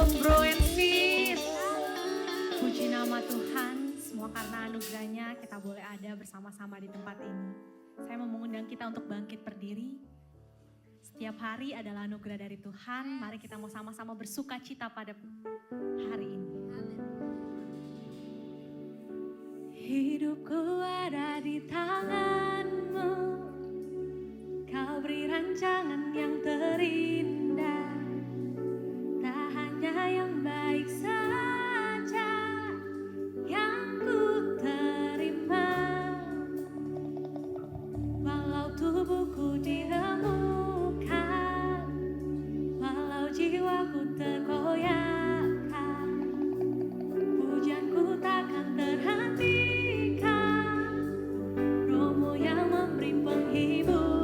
Shalom bro and sis. Puji nama Tuhan, semua karena anugerahnya kita boleh ada bersama-sama di tempat ini. Saya mau mengundang kita untuk bangkit berdiri. Setiap hari adalah anugerah dari Tuhan, mari kita mau sama-sama bersuka cita pada hari ini. Hidupku ada di tangan-Mu, Kau beri rancangan yang terindah. Tak hanya yang baik saja yang ku terima, walau tubuhku diremukkan, walau jiwaku terkoyakkan, pujianku takkan terhentikan, Rohmu yang memberi penghiburan.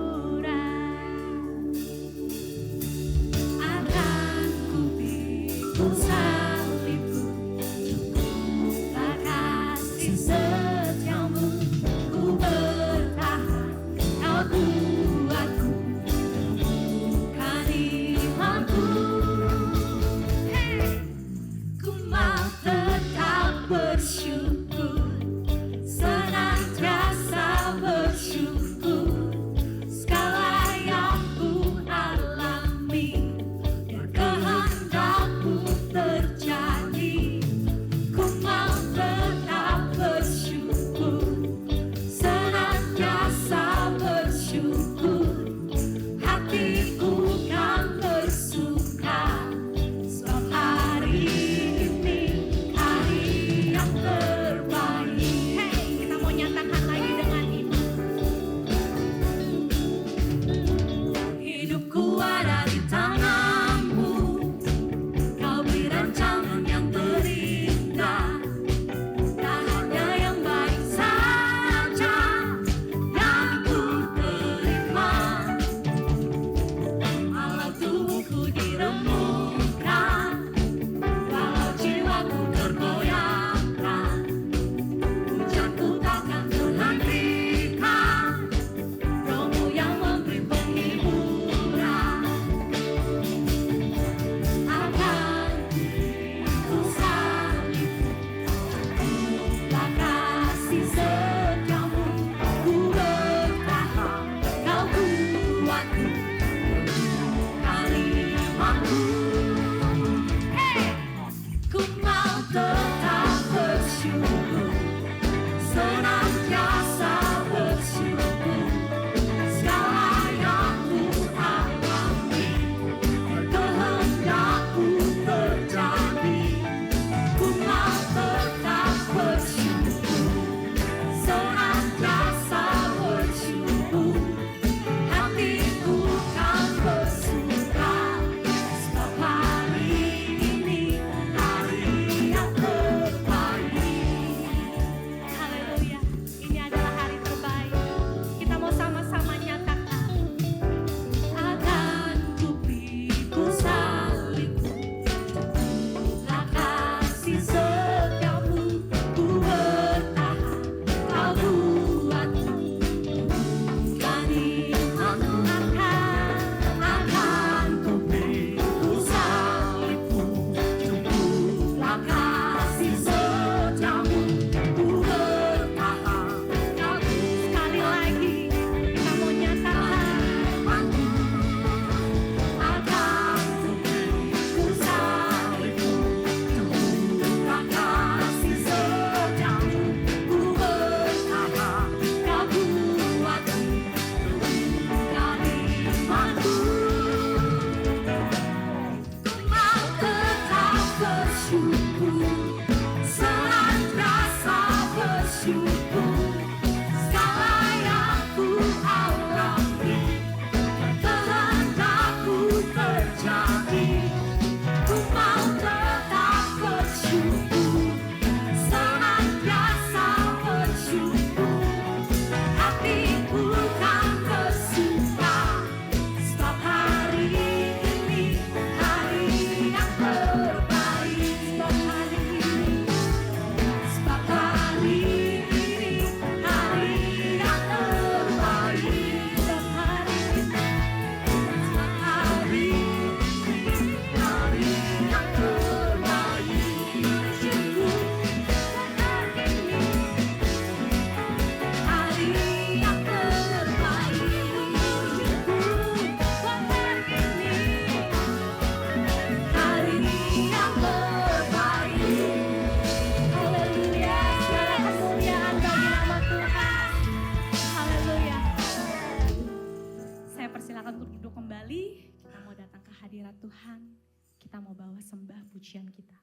kita mau bawa sembah pujian kita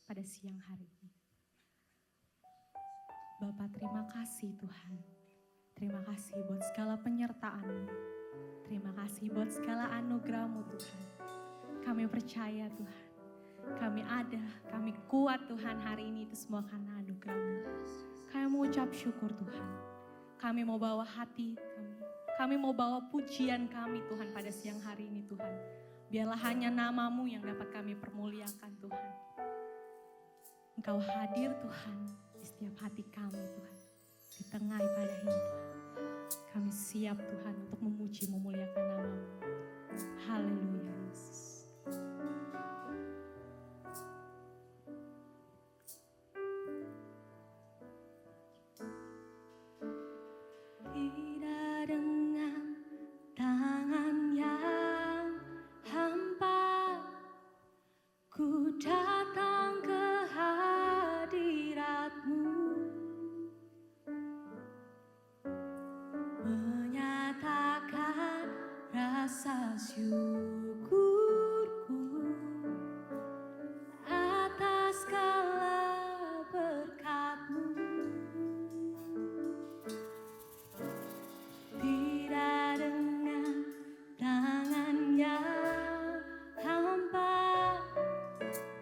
pada siang hari ini. Bapa, terima kasih Tuhan. Terima kasih buat segala penyertaan-Mu. Terima kasih buat segala anugerah-Mu Tuhan. Kami percaya Tuhan. Kami ada, kami kuat Tuhan hari ini itu semua karena anugerah-Mu. Kami mau ucap syukur Tuhan. Kami mau bawa hati kami. Kami mau bawa pujian kami Tuhan pada siang hari ini Tuhan. Biarlah hanya nama-Mu yang dapat kami permuliakan Tuhan. Engkau hadir Tuhan di setiap hati kami Tuhan. Di tengah ibadah ini Tuhan. Kami siap Tuhan untuk memuji memuliakan nama-Mu. Haleluya Yesus. Tidak dengan tangan yang hampa, ku datang ke hadirat-Mu, menyatakan rasa syukurku atas segala berkat-Mu. Tidak dengan tangan yang hampa,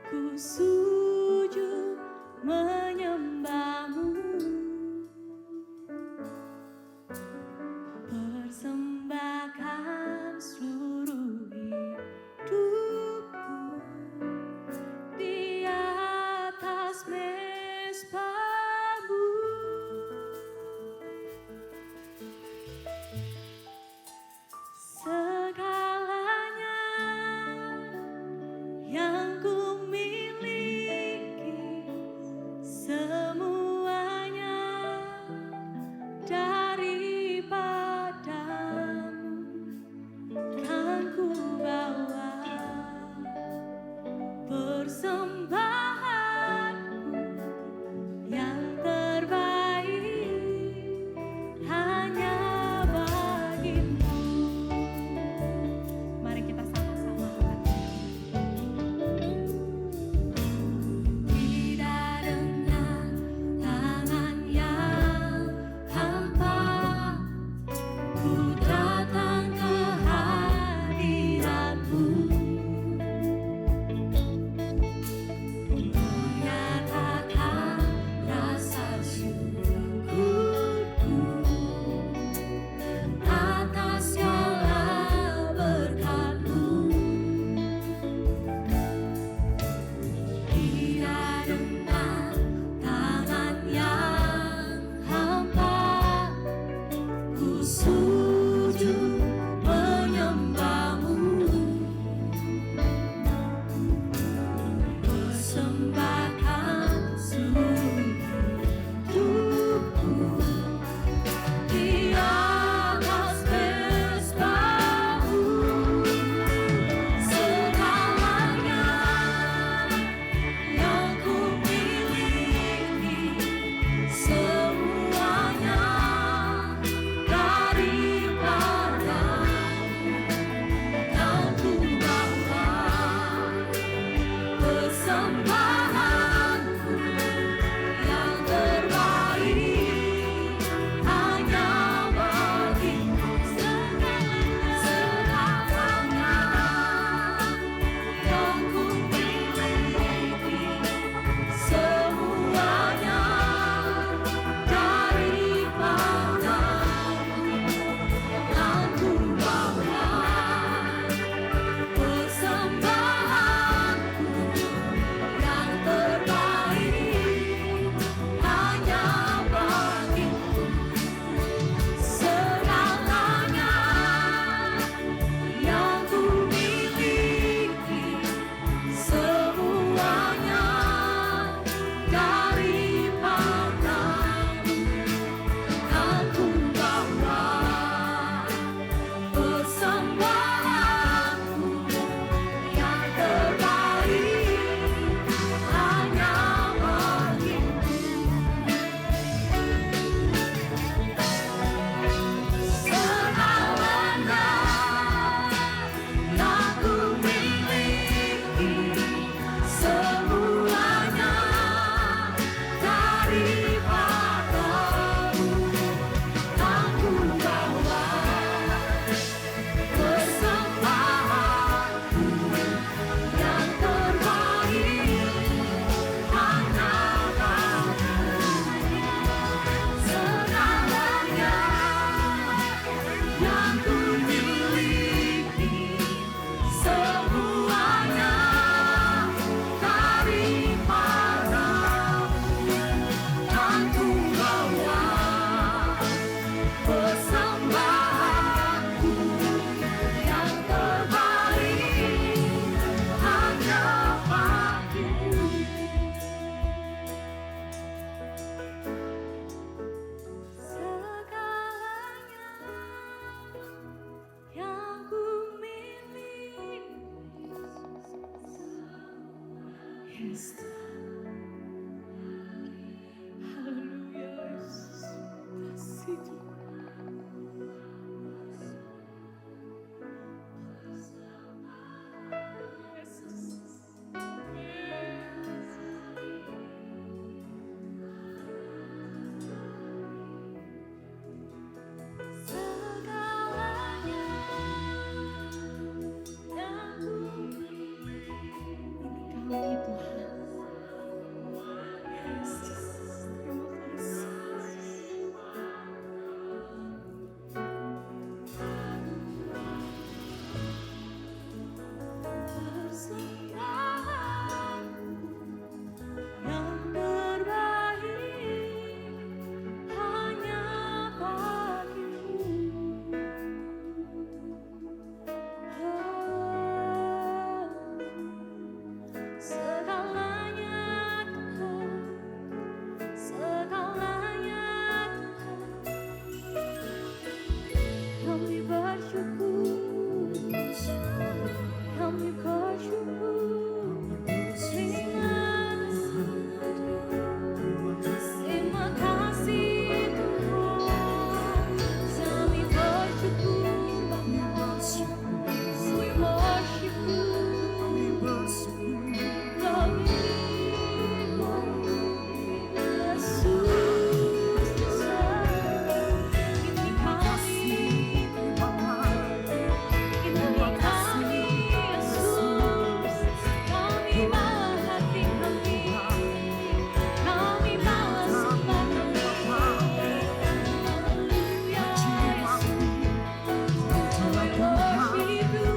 ku sujud menyembah-Mu, persembahkan seluruh hidupku di atas mezbah-Mu. Segalanya yang ku miliki, semuanya daripada-Mu kan ku bawa, persembahanku yang terbaik hanya bagi-Mu. Mari kita sama-sama angkat. Yes. Haleluya Yesus. Kasih Tuhan. Yesus. Segalanya yang ku beri, ini kami Tuhan. Yesus, terima kasih. Persembahan yang terbaik hanya bagimu. Oh, segalanya Tuhan, segalanya Tuhan, kami bersyukur, kami bersyukur. Terima kasih Tuhan, kami bersyukur Bapa. We worship you, Yesus. Ini kami, Yesus. Kami bawa hati kami, kami bawa sembah kami. Haleluya, Yesus. We worship you.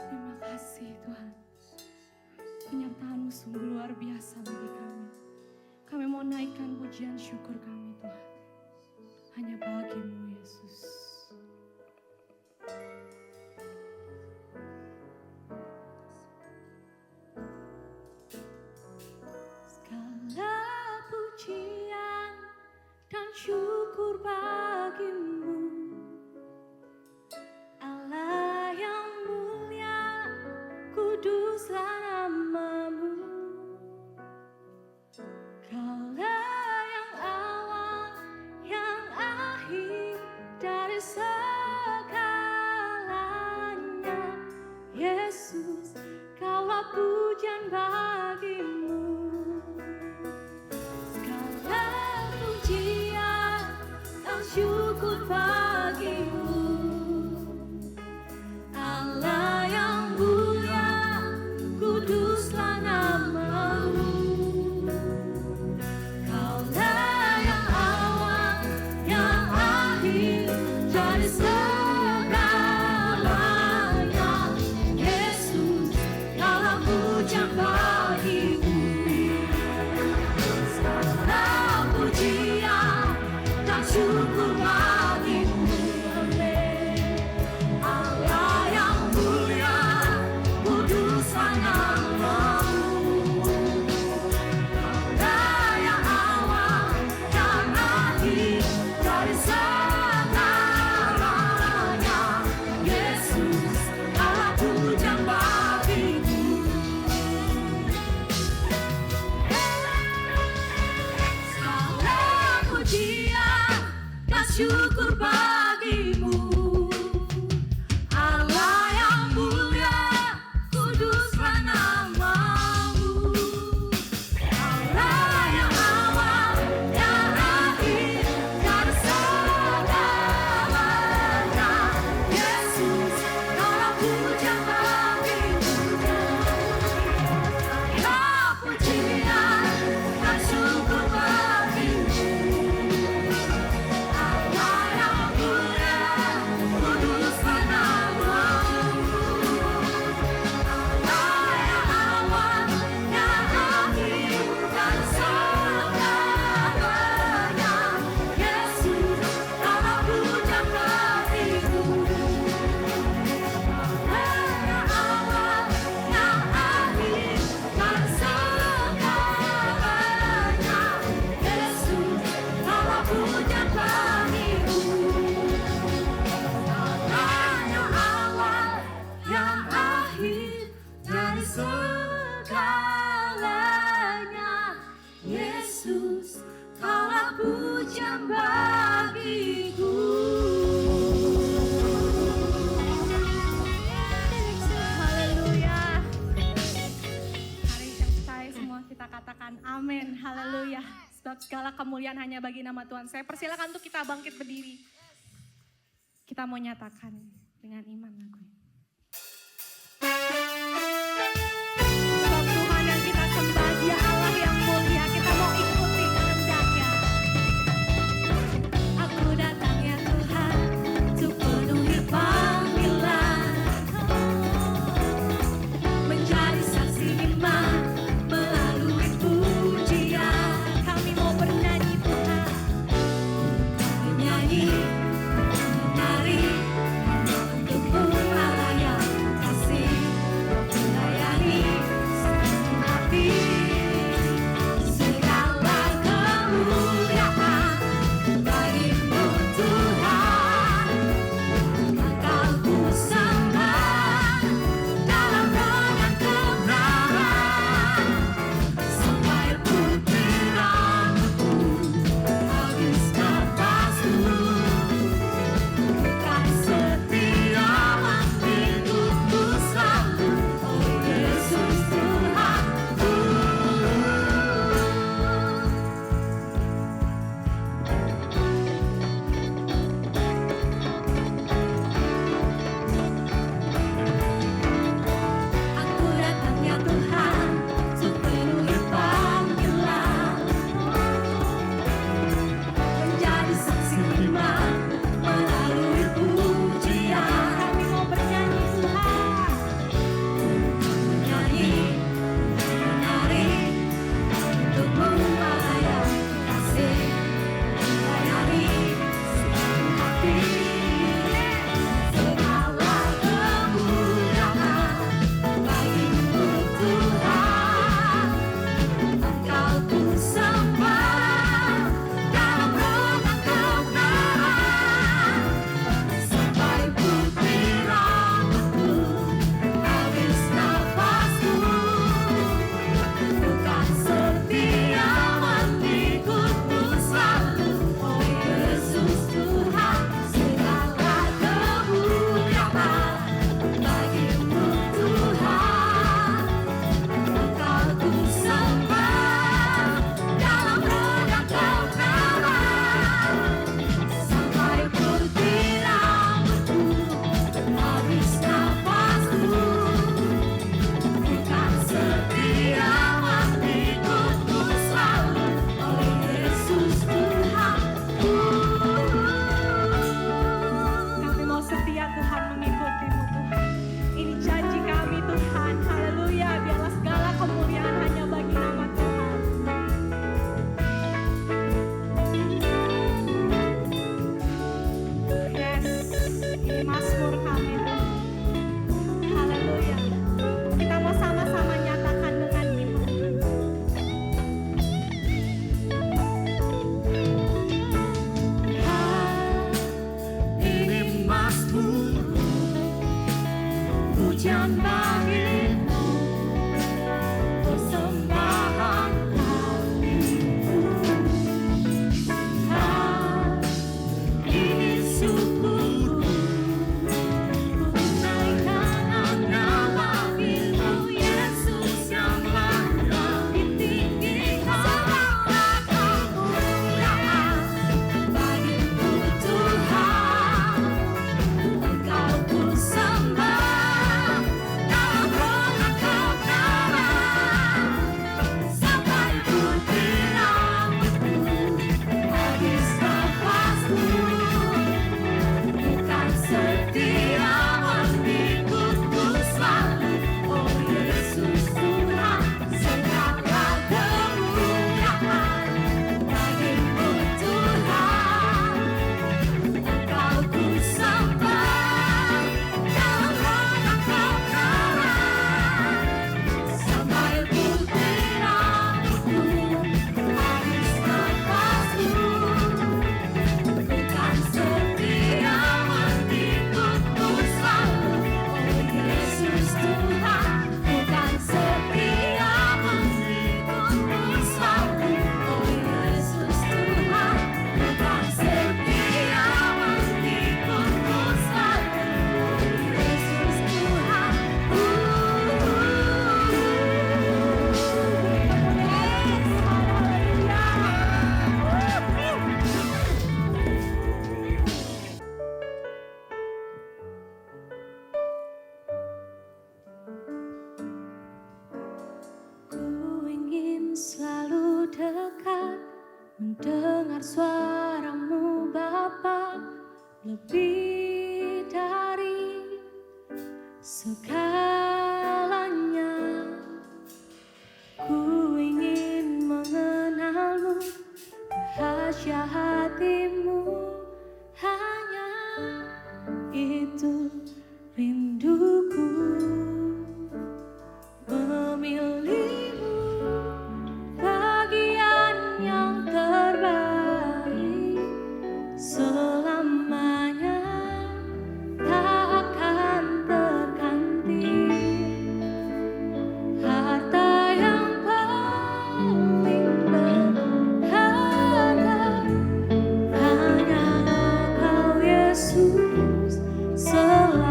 Terima kasih Tuhan, penyertaan-Mu sungguh luar biasa bagi kami. Kami mau naikkan pujian syukur kami Tuhan, hanya bagi-Mu Yesus. Segala pujian dan syukur bagi-Mu, Allah yang mulia, kuduslah nama-Mu. syukur bagimu. Allah yang mulia, kuduslah namamu. Allah yang awal, yang akhir, dari segalanya. Yesus, Allah pujian bagimu. Segala pujian dan syukur bagimu. Allah yang mulia, kuduslah namamu. Allah yang awal, yang akhir, dari segalanya. Yesus, Allah pujian bagimu. Segala pujian dan syukur bagimu. Allah yang mulia, kuduslah namamu. Allah yang awal, yang akhir, dan segalanya. Yesus, Allah pujian bagimu. Allah yang awal, yang akhir, dan segalanya. Yesus, Allah pujian bagimu. Allah yang awal, yang akhir, dari segalanya. Yesus, Kaulah pujian bagiku. Haleluya. Mari yang percaya semua kita katakan amin. Haleluya. Sebab segala kemuliaan hanya bagi nama Tuhan. Saya persilakan untuk kita bangkit berdiri. Kita mau nyatakan dengan iman lagu ini. Sebab Tuhan yang kita sembah, Dia Allah yang mulia. Kita mau ikuti kehendaknya. Aku datang ya Tuhan untuk penuhi panggilan, menjadi saksi iman melalui pujian. Kami mau bernyanyi Tuhan, menyanyi, menari untukmu Allah. dengar suaramu Bapa, lebih dari segalanya. Ku ingin mengenalmu, rahasia hatimu, hanya itu rinduku. Memilihmu bagian yang terbaik, selamanya tak akan terganti. Harta yang paling berharga hanya Kau Yesus selamanya.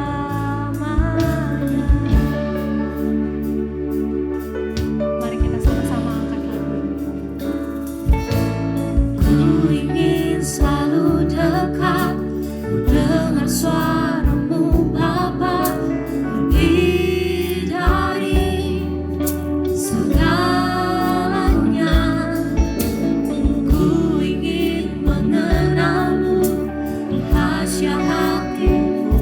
Mari kita sama-sama angkat lagu. Ku ingin selalu dekat, ku dengar suaramu Bapa, lebih dari segalanya. Ku ingin mengenalmu, rahasia hatimu,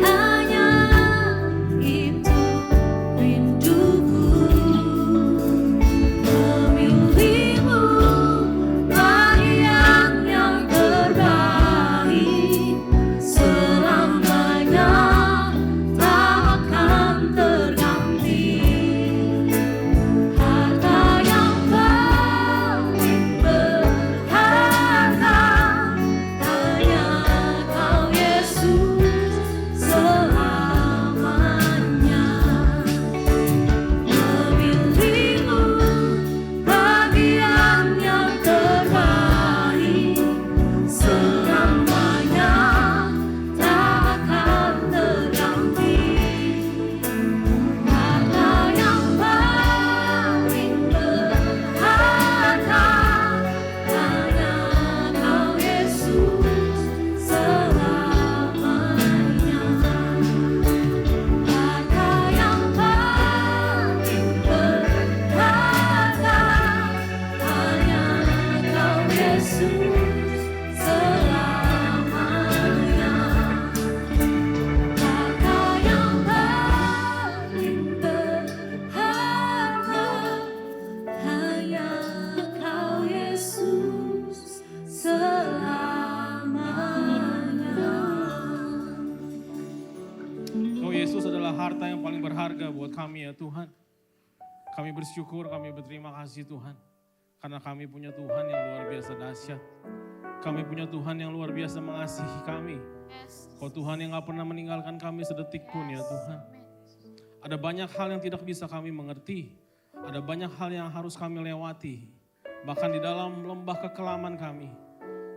hanya itu rinduku. Memilihmu bagian yang terbaik, selamanya tak akan terganti. Harta yang paling berharga hanya Kau Yesus selamanya. Memilihmu bagian yang terbaik, selamanya tak akan terganti. Harta yang paling berharga hanya Kau Yesus selamanya. Harta yang paling berharga hanya Kau Yesus selamanya. Harta yang paling berharga hanya Kau Yesus selamanya. Oh Yesus adalah harta yang paling berharga buat kami ya Tuhan. Kami bersyukur, kami berterima kasih Tuhan. Karena kami punya Tuhan yang luar biasa dahsyat. Kami punya Tuhan yang luar biasa mengasihi kami. Oh Tuhan yang gak pernah meninggalkan kami sedetik pun ya Tuhan. Ada banyak hal yang tidak bisa kami mengerti. Ada banyak hal yang harus kami lewati. Bahkan di dalam lembah kekelaman kami,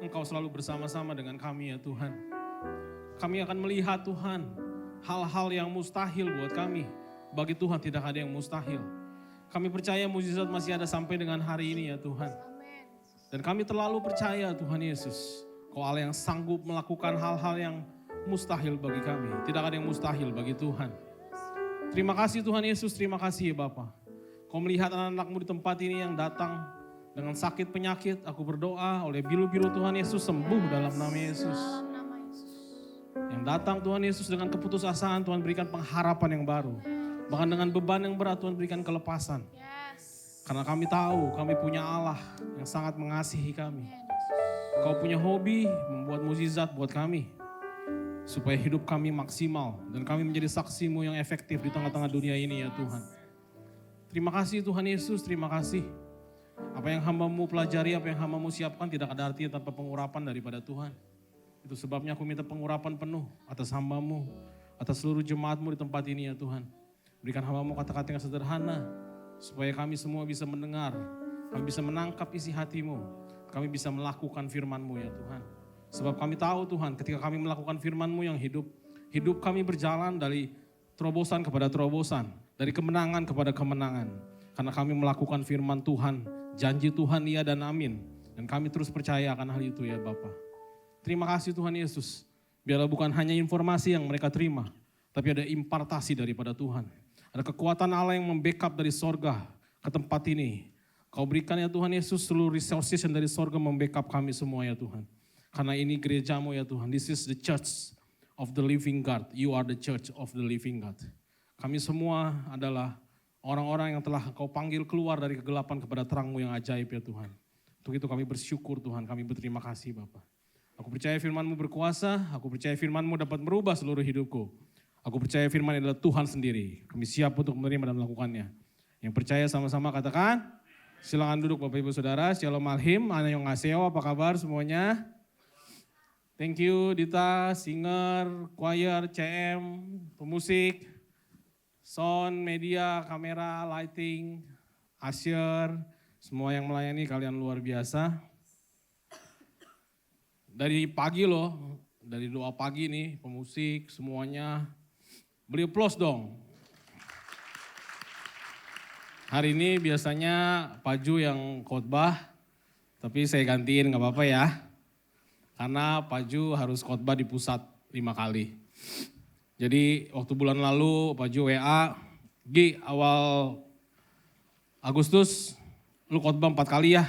Engkau selalu bersama-sama dengan kami ya Tuhan. Kami akan melihat Tuhan, hal-hal yang mustahil buat kami. Bagi Tuhan tidak ada yang mustahil. Kami percaya mukjizat masih ada sampai dengan hari ini ya Tuhan. Dan kami terlalu percaya Tuhan Yesus, Kau Allah yang sanggup melakukan hal-hal yang mustahil bagi kami. Tidak ada yang mustahil bagi Tuhan. Terima kasih Tuhan Yesus, terima kasih ya Bapa. Kau melihat anak-anak-Mu di tempat ini yang datang dengan sakit penyakit. Aku berdoa oleh biru-biru Tuhan Yesus sembuh dalam nama Yesus. Yang datang Tuhan Yesus dengan keputusasaan, Tuhan berikan pengharapan yang baru. Bahkan dengan beban yang berat Tuhan berikan kelepasan. Karena kami tahu kami punya Allah yang sangat mengasihi kami. Kau punya hobi membuat mukjizat buat kami. Supaya hidup kami maksimal dan kami menjadi saksi-Mu yang efektif di tengah-tengah dunia ini ya Tuhan. Terima kasih Tuhan Yesus, terima kasih. Apa yang hamba-Mu pelajari, apa yang hamba-Mu siapkan tidak ada artinya tanpa pengurapan daripada Tuhan. Itu sebabnya aku minta pengurapan penuh atas hamba-Mu, atas seluruh jemaat-Mu di tempat ini ya Tuhan. Berikan hamba-Mu kata-kata yang sederhana, supaya kami semua bisa mendengar, kami bisa menangkap isi hati-Mu, kami bisa melakukan firman-Mu ya Tuhan. Sebab kami tahu Tuhan, ketika kami melakukan firman-Mu yang hidup, hidup kami berjalan dari terobosan kepada terobosan, dari kemenangan kepada kemenangan. Karena kami melakukan firman Tuhan, janji Tuhan iya dan amin. Dan kami terus percaya akan hal itu ya Bapa. Terima kasih Tuhan Yesus, biarlah bukan hanya informasi yang mereka terima, tapi ada impartasi daripada Tuhan. Ada kekuatan Allah yang membackup dari sorga ke tempat ini. Kau berikan ya Tuhan Yesus seluruh resources yang dari sorga membackup kami semua ya Tuhan. Karena ini gerejamu ya Tuhan. This is the church of the living God. You are the church of the living God. Kami semua adalah orang-orang yang telah Kau panggil keluar dari kegelapan kepada terang-Mu yang ajaib ya Tuhan. Untuk itu kami bersyukur Tuhan, kami berterima kasih Bapa. Aku percaya firman-Mu berkuasa, aku percaya firman-Mu dapat merubah seluruh hidupku. Aku percaya firman adalah Tuhan sendiri. Kami siap untuk menerima dan melakukannya. Yang percaya sama-sama katakan, silakan duduk Bapak Ibu Saudara. Shalom Alhim, annyeonghaseyo, apa kabar semuanya? Thank you Dita, singer, choir, CM, pemusik, sound, media, kamera, lighting, usher, semua yang melayani kalian luar biasa. Dari pagi loh, dari doa pagi nih, pemusik semuanya, beri aplaus dong. Hari ini biasanya Paju yang khotbah, tapi saya gantiin gak apa-apa ya. Karena Paju harus khotbah di pusat 5 kali. Jadi waktu bulan lalu Paju WA, Gi awal Agustus lu khotbah 4 kali ya.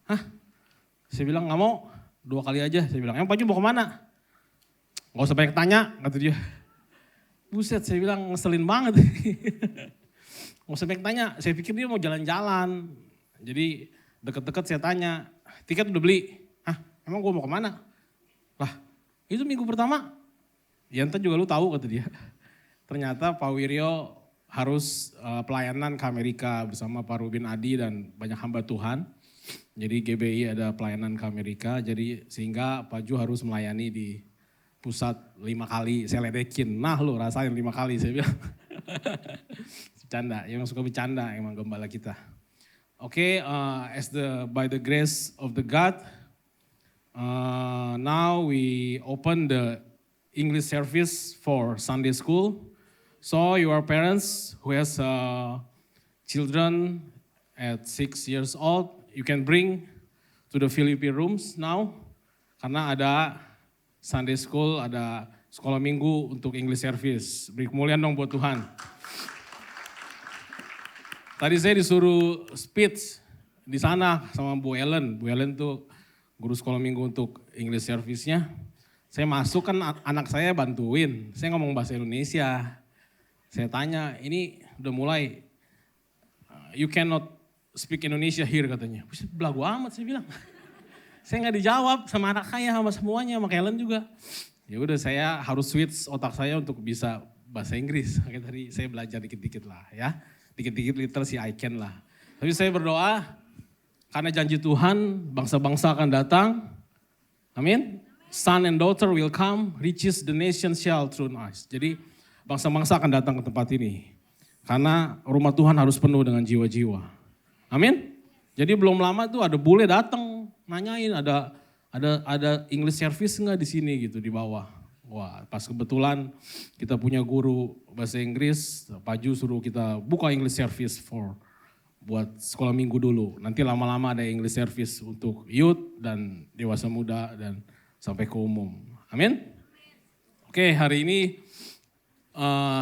Hah? Saya bilang gak mau, 2 kali aja. Saya bilang, Paju mau kemana? Gak usah banyak tanya, kata dia. Buset, saya bilang ngeselin banget. Gak usah banyak tanya, saya pikir dia mau jalan-jalan. Jadi deket-deket saya tanya, tiket udah beli? Hah, emang gue mau kemana? Lah, itu minggu pertama. Ya entar juga lu tahu kata dia. Ternyata Pak Wiryo harus pelayanan ke Amerika bersama Pak Rubin Adi dan banyak hamba Tuhan. Jadi GBI ada pelayanan ke Amerika, jadi sehingga Pak Ju harus melayani di pusat 5 kali. Saya ledekin, nah lu rasain 5 kali saya bilang. Bercanda, yang suka bercanda emang gembala kita. Oke, by the grace of the God, now we open the English service for Sunday school. So your parents who has children at 6 years old, you can bring to the Philippine rooms now. Karena ada Sunday school, ada sekolah minggu untuk English service. Beri kemuliaan dong buat Tuhan. Tadi saya disuruh speech di sana sama Bu Ellen. Bu Ellen tuh guru sekolah minggu untuk English service-nya. Saya masuk kan anak saya bantuin. Saya ngomong bahasa Indonesia. Saya tanya, ini udah mulai. You cannot speak Indonesia here katanya. Belagu amat saya bilang. Saya nggak dijawab sama anak saya, sama semuanya, sama Ellen juga. Ya udah saya harus switch otak saya untuk bisa bahasa Inggris. Kayak tadi saya belajar dikit-dikit lah ya. Dikit-dikit literacy I can lah. Tapi saya berdoa karena janji Tuhan bangsa-bangsa akan datang. Amin. Son and daughter will come, riches the nation shall through us. Jadi bangsa-bangsa akan datang ke tempat ini. Karena rumah Tuhan harus penuh dengan jiwa-jiwa. Amin. Jadi belum lama tuh ada bule datang nanyain ada English service enggak di sini gitu di bawah. Wah, pas kebetulan kita punya guru bahasa Inggris, Pak Ju suruh kita buka English service buat sekolah minggu dulu. Nanti lama-lama ada English service untuk youth dan dewasa muda dan sampai ke umum. Amin. Oke, hari ini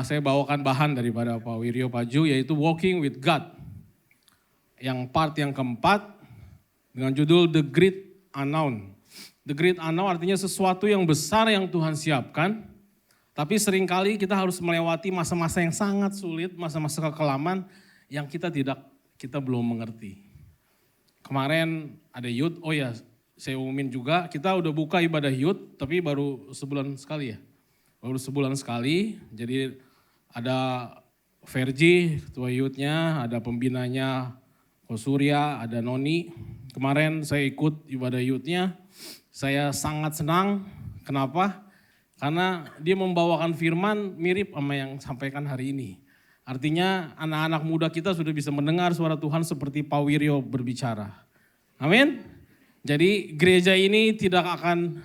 saya bawakan bahan daripada Pak Wiryo Pak Ju yaitu Walking with God. Yang part yang keempat dengan judul The Great Unknown. The Great Unknown artinya sesuatu yang besar yang Tuhan siapkan. Tapi seringkali kita harus melewati masa-masa yang sangat sulit, masa-masa kekelaman yang kita belum mengerti. Kemarin ada youth, oh ya saya umumin juga, kita udah buka ibadah youth tapi baru sebulan sekali ya. Baru sebulan sekali, jadi ada Verji, ketua youthnya, ada pembinanya Ko Surya, ada Noni. Kemarin saya ikut ibadah youthnya, saya sangat senang. Kenapa? Karena dia membawakan firman mirip sama yang sampaikan hari ini. Artinya anak-anak muda kita sudah bisa mendengar suara Tuhan seperti Pak Wiryo berbicara. Amin. Jadi gereja ini tidak akan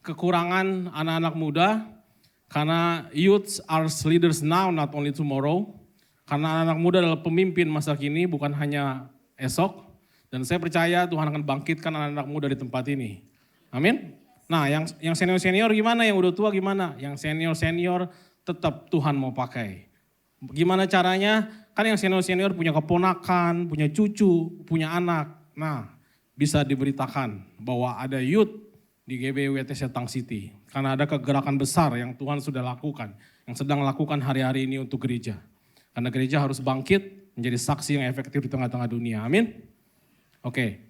kekurangan anak-anak muda. Karena youths are leaders now, not only tomorrow. Karena anak-anak muda adalah pemimpin masa kini, bukan hanya esok. Dan saya percaya Tuhan akan bangkitkan anak-anak muda di tempat ini. Amin. Nah yang senior-senior gimana, yang udah tua gimana? Yang senior-senior tetap Tuhan mau pakai. Gimana caranya? Kan yang senior-senior punya keponakan, punya cucu, punya anak. Nah, bisa diberitakan bahwa ada youth di GBWTC Tang City. Karena ada kegerakan besar yang Tuhan sudah lakukan, yang sedang lakukan hari-hari ini untuk gereja. Karena gereja harus bangkit menjadi saksi yang efektif di tengah-tengah dunia. Amin? Oke.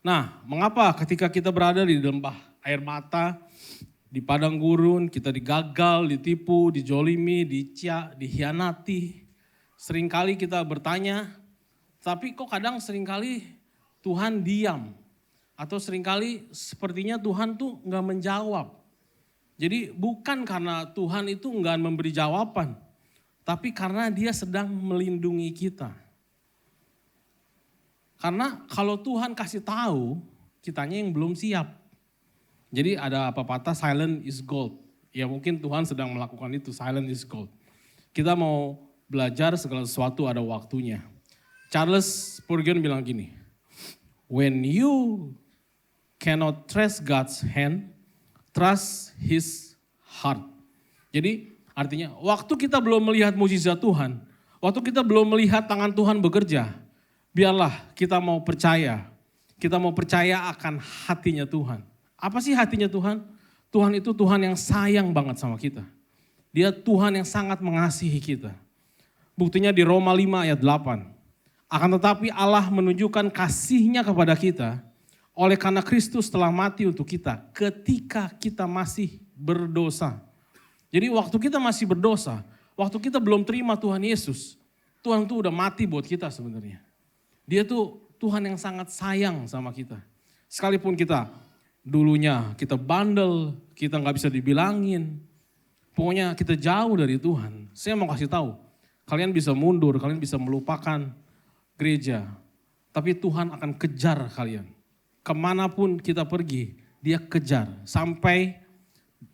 Nah, mengapa ketika kita berada di lembah air mata, di padang gurun, kita digagal, ditipu, dijolimi, dihianati. Seringkali kita bertanya, tapi kok kadang seringkali Tuhan diam. Atau seringkali sepertinya Tuhan tuh enggak menjawab. Jadi bukan karena Tuhan itu enggak memberi jawaban, tapi karena dia sedang melindungi kita. Karena kalau Tuhan kasih tahu, kitanya yang belum siap. Jadi ada pepatah silent is gold. Ya mungkin Tuhan sedang melakukan itu, silent is gold. Kita mau belajar segala sesuatu ada waktunya. Charles Spurgeon bilang gini, when you cannot trust God's hand, trust His heart. Jadi artinya waktu kita belum melihat mukjizat Tuhan, waktu kita belum melihat tangan Tuhan bekerja, biarlah kita mau percaya akan hatinya Tuhan. Apa sih hatinya Tuhan? Tuhan itu Tuhan yang sayang banget sama kita. Dia Tuhan yang sangat mengasihi kita. Buktinya di Roma 5 ayat 8. Akan tetapi Allah menunjukkan kasih-Nya kepada kita oleh karena Kristus telah mati untuk kita ketika kita masih berdosa. Jadi waktu kita masih berdosa, waktu kita belum terima Tuhan Yesus, Tuhan tuh udah mati buat kita sebenarnya. Dia tuh Tuhan yang sangat sayang sama kita. Sekalipun kita dulunya kita bandel, kita nggak bisa dibilangin, pokoknya kita jauh dari Tuhan. Saya mau kasih tahu, kalian bisa mundur, kalian bisa melupakan gereja, tapi Tuhan akan kejar kalian. Kemanapun kita pergi, dia kejar sampai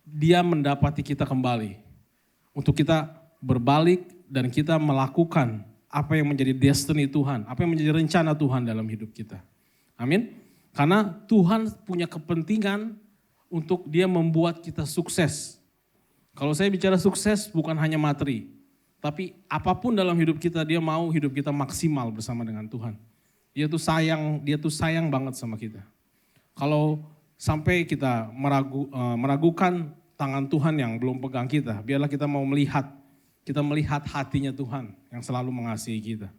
dia mendapati kita kembali. Untuk kita berbalik dan kita melakukan apa yang menjadi destiny Tuhan, apa yang menjadi rencana Tuhan dalam hidup kita. Amin. Karena Tuhan punya kepentingan untuk dia membuat kita sukses. Kalau saya bicara sukses bukan hanya materi, tapi apapun dalam hidup kita dia mau hidup kita maksimal bersama dengan Tuhan. Dia tuh sayang banget sama kita. Kalau sampai kita meragukan tangan Tuhan yang belum pegang kita, biarlah kita mau melihat hatinya Tuhan yang selalu mengasihi kita.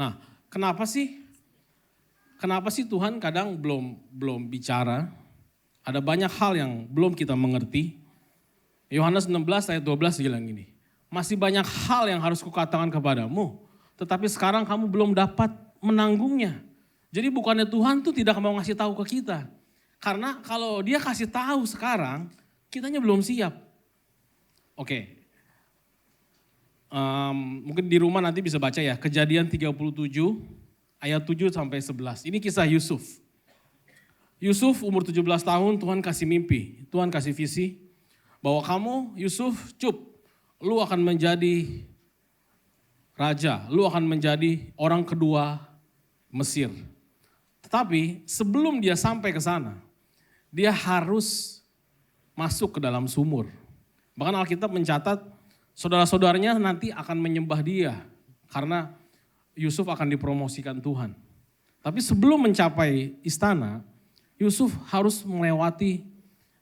Nah, kenapa sih Tuhan kadang belum bicara? Ada banyak hal yang belum kita mengerti. Yohanes 16 ayat 12 bilang gini, masih banyak hal yang harus kukatakan kepadamu, tetapi sekarang kamu belum dapat menanggungnya. Jadi bukannya Tuhan tuh tidak mau ngasih tahu ke kita. Karena kalau dia kasih tahu sekarang, kitanya belum siap. Oke. Mungkin di rumah nanti bisa baca ya, Kejadian 37 ayat 7 sampai 11. Ini kisah Yusuf. Yusuf umur 17 tahun Tuhan kasih mimpi, Tuhan kasih visi bahwa kamu Yusuf lu akan menjadi raja, lu akan menjadi orang kedua Mesir. Tetapi sebelum dia sampai ke sana, dia harus masuk ke dalam sumur. Bahkan Alkitab mencatat saudara-saudaranya nanti akan menyembah dia karena Yusuf akan dipromosikan Tuhan. Tapi sebelum mencapai istana, Yusuf harus melewati,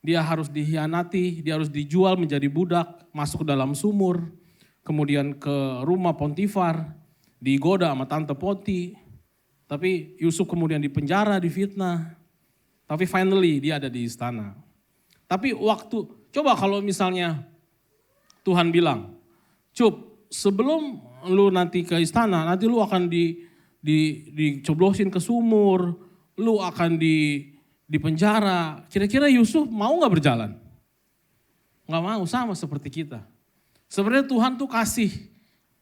dia harus dihianati, dia harus dijual menjadi budak, masuk ke dalam sumur, kemudian ke rumah Pontifar, digoda sama Tante Poti. Tapi Yusuf kemudian dipenjara, difitnah. Tapi finally dia ada di istana. Tapi coba kalau misalnya Tuhan bilang, sebelum lu nanti ke istana, nanti lu akan dicoblosin ke sumur, lu akan di penjara. Kira-kira Yusuf mau gak berjalan? Gak mau, sama seperti kita. Sebenarnya Tuhan tuh kasih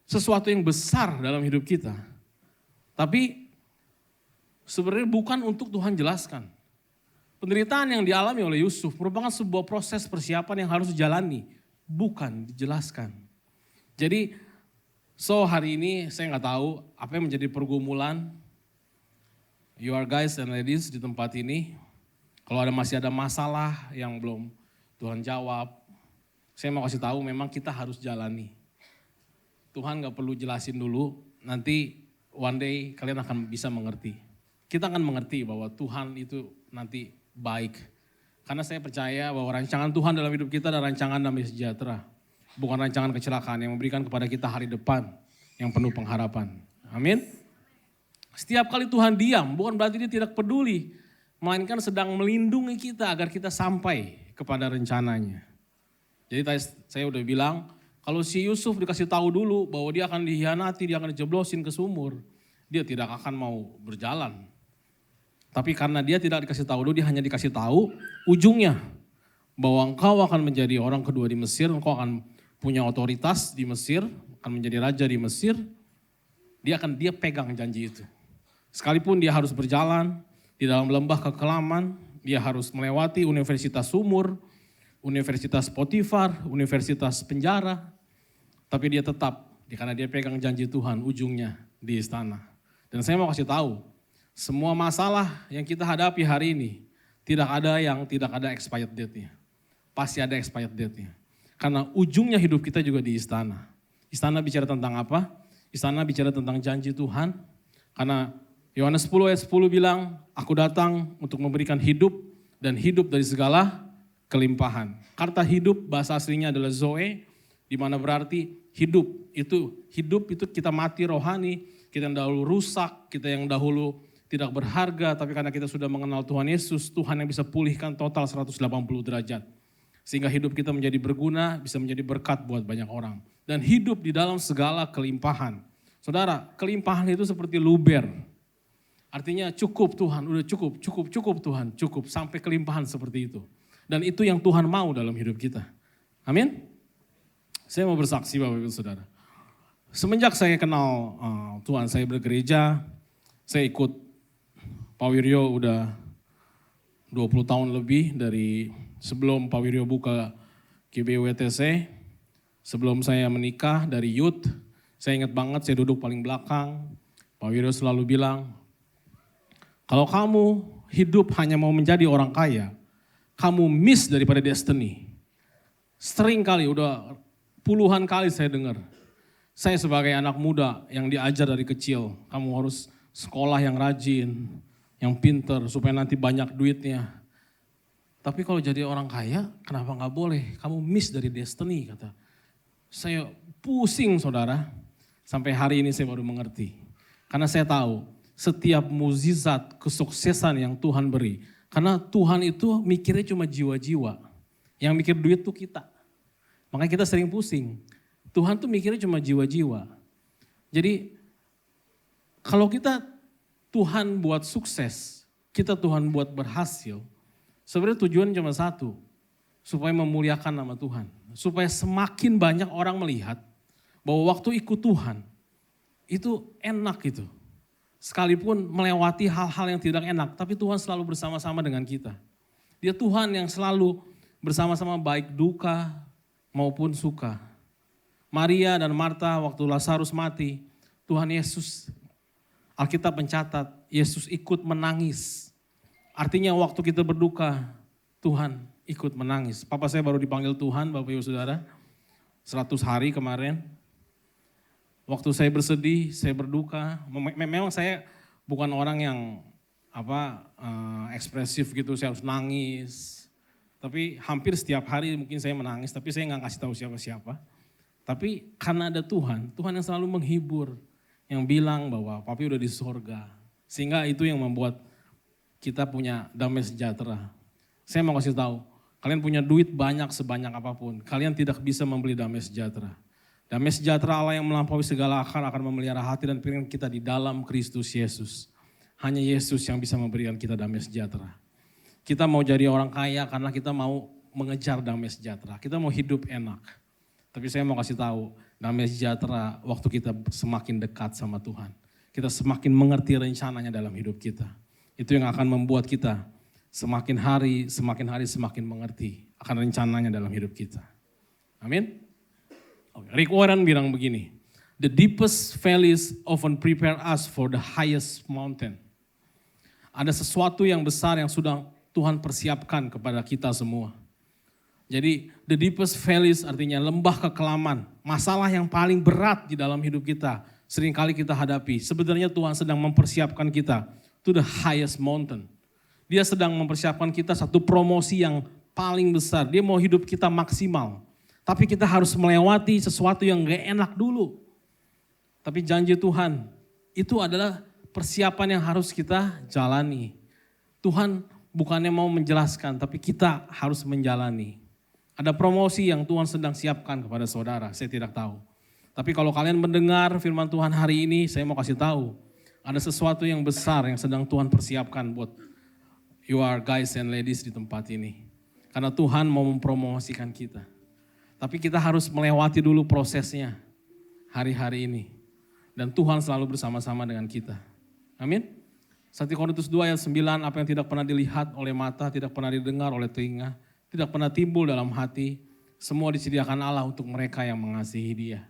sesuatu yang besar dalam hidup kita. Tapi sebenarnya bukan untuk Tuhan jelaskan. Penderitaan yang dialami oleh Yusuf merupakan sebuah proses persiapan yang harus dijalani, bukan dijelaskan. Jadi, hari ini saya nggak tahu apa yang menjadi pergumulan you are guys and ladies di tempat ini. Kalau masih ada masalah yang belum Tuhan jawab, saya mau kasih tahu memang kita harus jalani. Tuhan gak perlu jelasin dulu, nanti one day kalian akan bisa mengerti. Kita akan mengerti bahwa Tuhan itu nanti baik. Karena saya percaya bahwa rancangan Tuhan dalam hidup kita adalah rancangan damai sejahtera. Bukan rancangan kecelakaan yang memberikan kepada kita hari depan yang penuh pengharapan. Amin. Setiap kali Tuhan diam, bukan berarti dia tidak peduli. Melainkan sedang melindungi kita agar kita sampai kepada rencananya. Jadi tadi saya udah bilang, kalau si Yusuf dikasih tahu dulu bahwa dia akan dihianati, dia akan dijeblosin ke sumur, dia tidak akan mau berjalan. Tapi karena dia tidak dikasih tahu dulu, dia hanya dikasih tahu ujungnya. Bahwa engkau akan menjadi orang kedua di Mesir, engkau akan punya otoritas di Mesir, akan menjadi raja di Mesir. Dia pegang janji itu. Sekalipun dia harus berjalan di dalam lembah kekelaman, dia harus melewati universitas sumur, universitas Potifar, universitas penjara. Tapi dia tetap, karena dia pegang janji Tuhan, ujungnya di istana. Dan saya mau kasih tahu, semua masalah yang kita hadapi hari ini, tidak ada expired date-nya. Pasti ada expired date-nya. Karena ujungnya hidup kita juga di istana. Istana bicara tentang apa? Istana bicara tentang janji Tuhan. Karena Yohanes 10 ayat 10 bilang, aku datang untuk memberikan hidup dan hidup dari segala kelimpahan. Kata hidup bahasa aslinya adalah zoe, di mana berarti hidup itu kita mati rohani, kita yang dahulu rusak, kita yang dahulu tidak berharga, tapi karena kita sudah mengenal Tuhan Yesus, Tuhan yang bisa pulihkan total 180 derajat. Sehingga hidup kita menjadi berguna, bisa menjadi berkat buat banyak orang. Dan hidup di dalam segala kelimpahan. Saudara, kelimpahan itu seperti luber. Artinya cukup Tuhan, udah cukup Tuhan, cukup. Sampai kelimpahan seperti itu. Dan itu yang Tuhan mau dalam hidup kita. Amin? Saya mau bersaksi Bapak Ibu Saudara. Semenjak saya kenal Tuhan, saya bergereja, saya ikut Pak Wiryo udah 20 tahun lebih dari sebelum Pak Wiryo buka GBWTC. Sebelum saya menikah dari youth, saya ingat banget saya duduk paling belakang. Pak Wiryo selalu bilang, kalau kamu hidup hanya mau menjadi orang kaya, kamu miss daripada destiny. Sering kali, udah puluhan kali saya dengar. Saya sebagai anak muda yang diajar dari kecil, kamu harus sekolah yang rajin, yang pinter supaya nanti banyak duitnya. Tapi kalau jadi orang kaya, kenapa gak boleh? Kamu miss dari destiny, kata. Saya pusing saudara, sampai hari ini saya baru mengerti. Karena saya tahu setiap mukjizat kesuksesan yang Tuhan beri. Karena Tuhan itu mikirnya cuma jiwa-jiwa. Yang mikir duit tuh kita. Makanya kita sering pusing. Tuhan tuh mikirnya cuma jiwa-jiwa. Jadi kalau kita Tuhan buat sukses, kita Tuhan buat berhasil, sebenarnya tujuan cuma satu, supaya memuliakan nama Tuhan. Supaya semakin banyak orang melihat bahwa waktu ikut Tuhan, itu enak gitu. Sekalipun melewati hal-hal yang tidak enak, tapi Tuhan selalu bersama-sama dengan kita. Dia Tuhan yang selalu bersama-sama baik duka maupun suka. Maria dan Marta waktu Lazarus mati, Tuhan Yesus, Alkitab mencatat, Yesus ikut menangis. Artinya waktu kita berduka, Tuhan ikut menangis. Papa saya baru dipanggil Tuhan, Bapak Ibu Saudara, 100 hari kemarin. Waktu saya bersedih, saya berduka. Memang saya bukan orang yang ekspresif gitu, saya harus nangis. Tapi hampir setiap hari mungkin saya menangis, tapi saya nggak kasih tahu siapa-siapa. Tapi karena ada Tuhan, Tuhan yang selalu menghibur, yang bilang bahwa papi udah di sorga. Sehingga itu yang membuat kita punya damai sejahtera. Saya mau kasih tahu, kalian punya duit banyak sebanyak apapun, kalian tidak bisa membeli damai sejahtera. Damai sejahtera Allah yang melampaui segala akal akan memelihara hati dan pikiran kita di dalam Kristus Yesus. Hanya Yesus yang bisa memberikan kita damai sejahtera. Kita mau jadi orang kaya karena kita mau mengejar damai sejahtera. Kita mau hidup enak. Tapi saya mau kasih tahu, damai sejahtera waktu kita semakin dekat sama Tuhan. Kita semakin mengerti rencananya dalam hidup kita. Itu yang akan membuat kita semakin hari semakin mengerti akan rencananya dalam hidup kita. Amin. Rick Warren bilang begini, the deepest valleys often prepare us for the highest mountain. Ada sesuatu yang besar yang sudah Tuhan persiapkan kepada kita semua. Jadi the deepest valleys artinya lembah kekelaman. Masalah yang paling berat di dalam hidup kita. Seringkali kita hadapi. Sebenarnya Tuhan sedang mempersiapkan kita to the highest mountain. Dia sedang mempersiapkan kita satu promosi yang paling besar. Dia mau hidup kita maksimal. Tapi kita harus melewati sesuatu yang gak enak dulu. Tapi janji Tuhan itu adalah persiapan yang harus kita jalani. Tuhan bukannya mau menjelaskan, tapi kita harus menjalani. Ada promosi yang Tuhan sedang siapkan kepada saudara, saya tidak tahu. Tapi kalau kalian mendengar firman Tuhan hari ini, saya mau kasih tahu. Ada sesuatu yang besar yang sedang Tuhan persiapkan buat you are guys and ladies di tempat ini. Karena Tuhan mau mempromosikan kita. Tapi kita harus melewati dulu prosesnya hari-hari ini. Dan Tuhan selalu bersama-sama dengan kita. Amin. 1 Korintus 2 ayat 9, apa yang tidak pernah dilihat oleh mata, tidak pernah didengar oleh telinga, tidak pernah timbul dalam hati, semua disediakan Allah untuk mereka yang mengasihi Dia.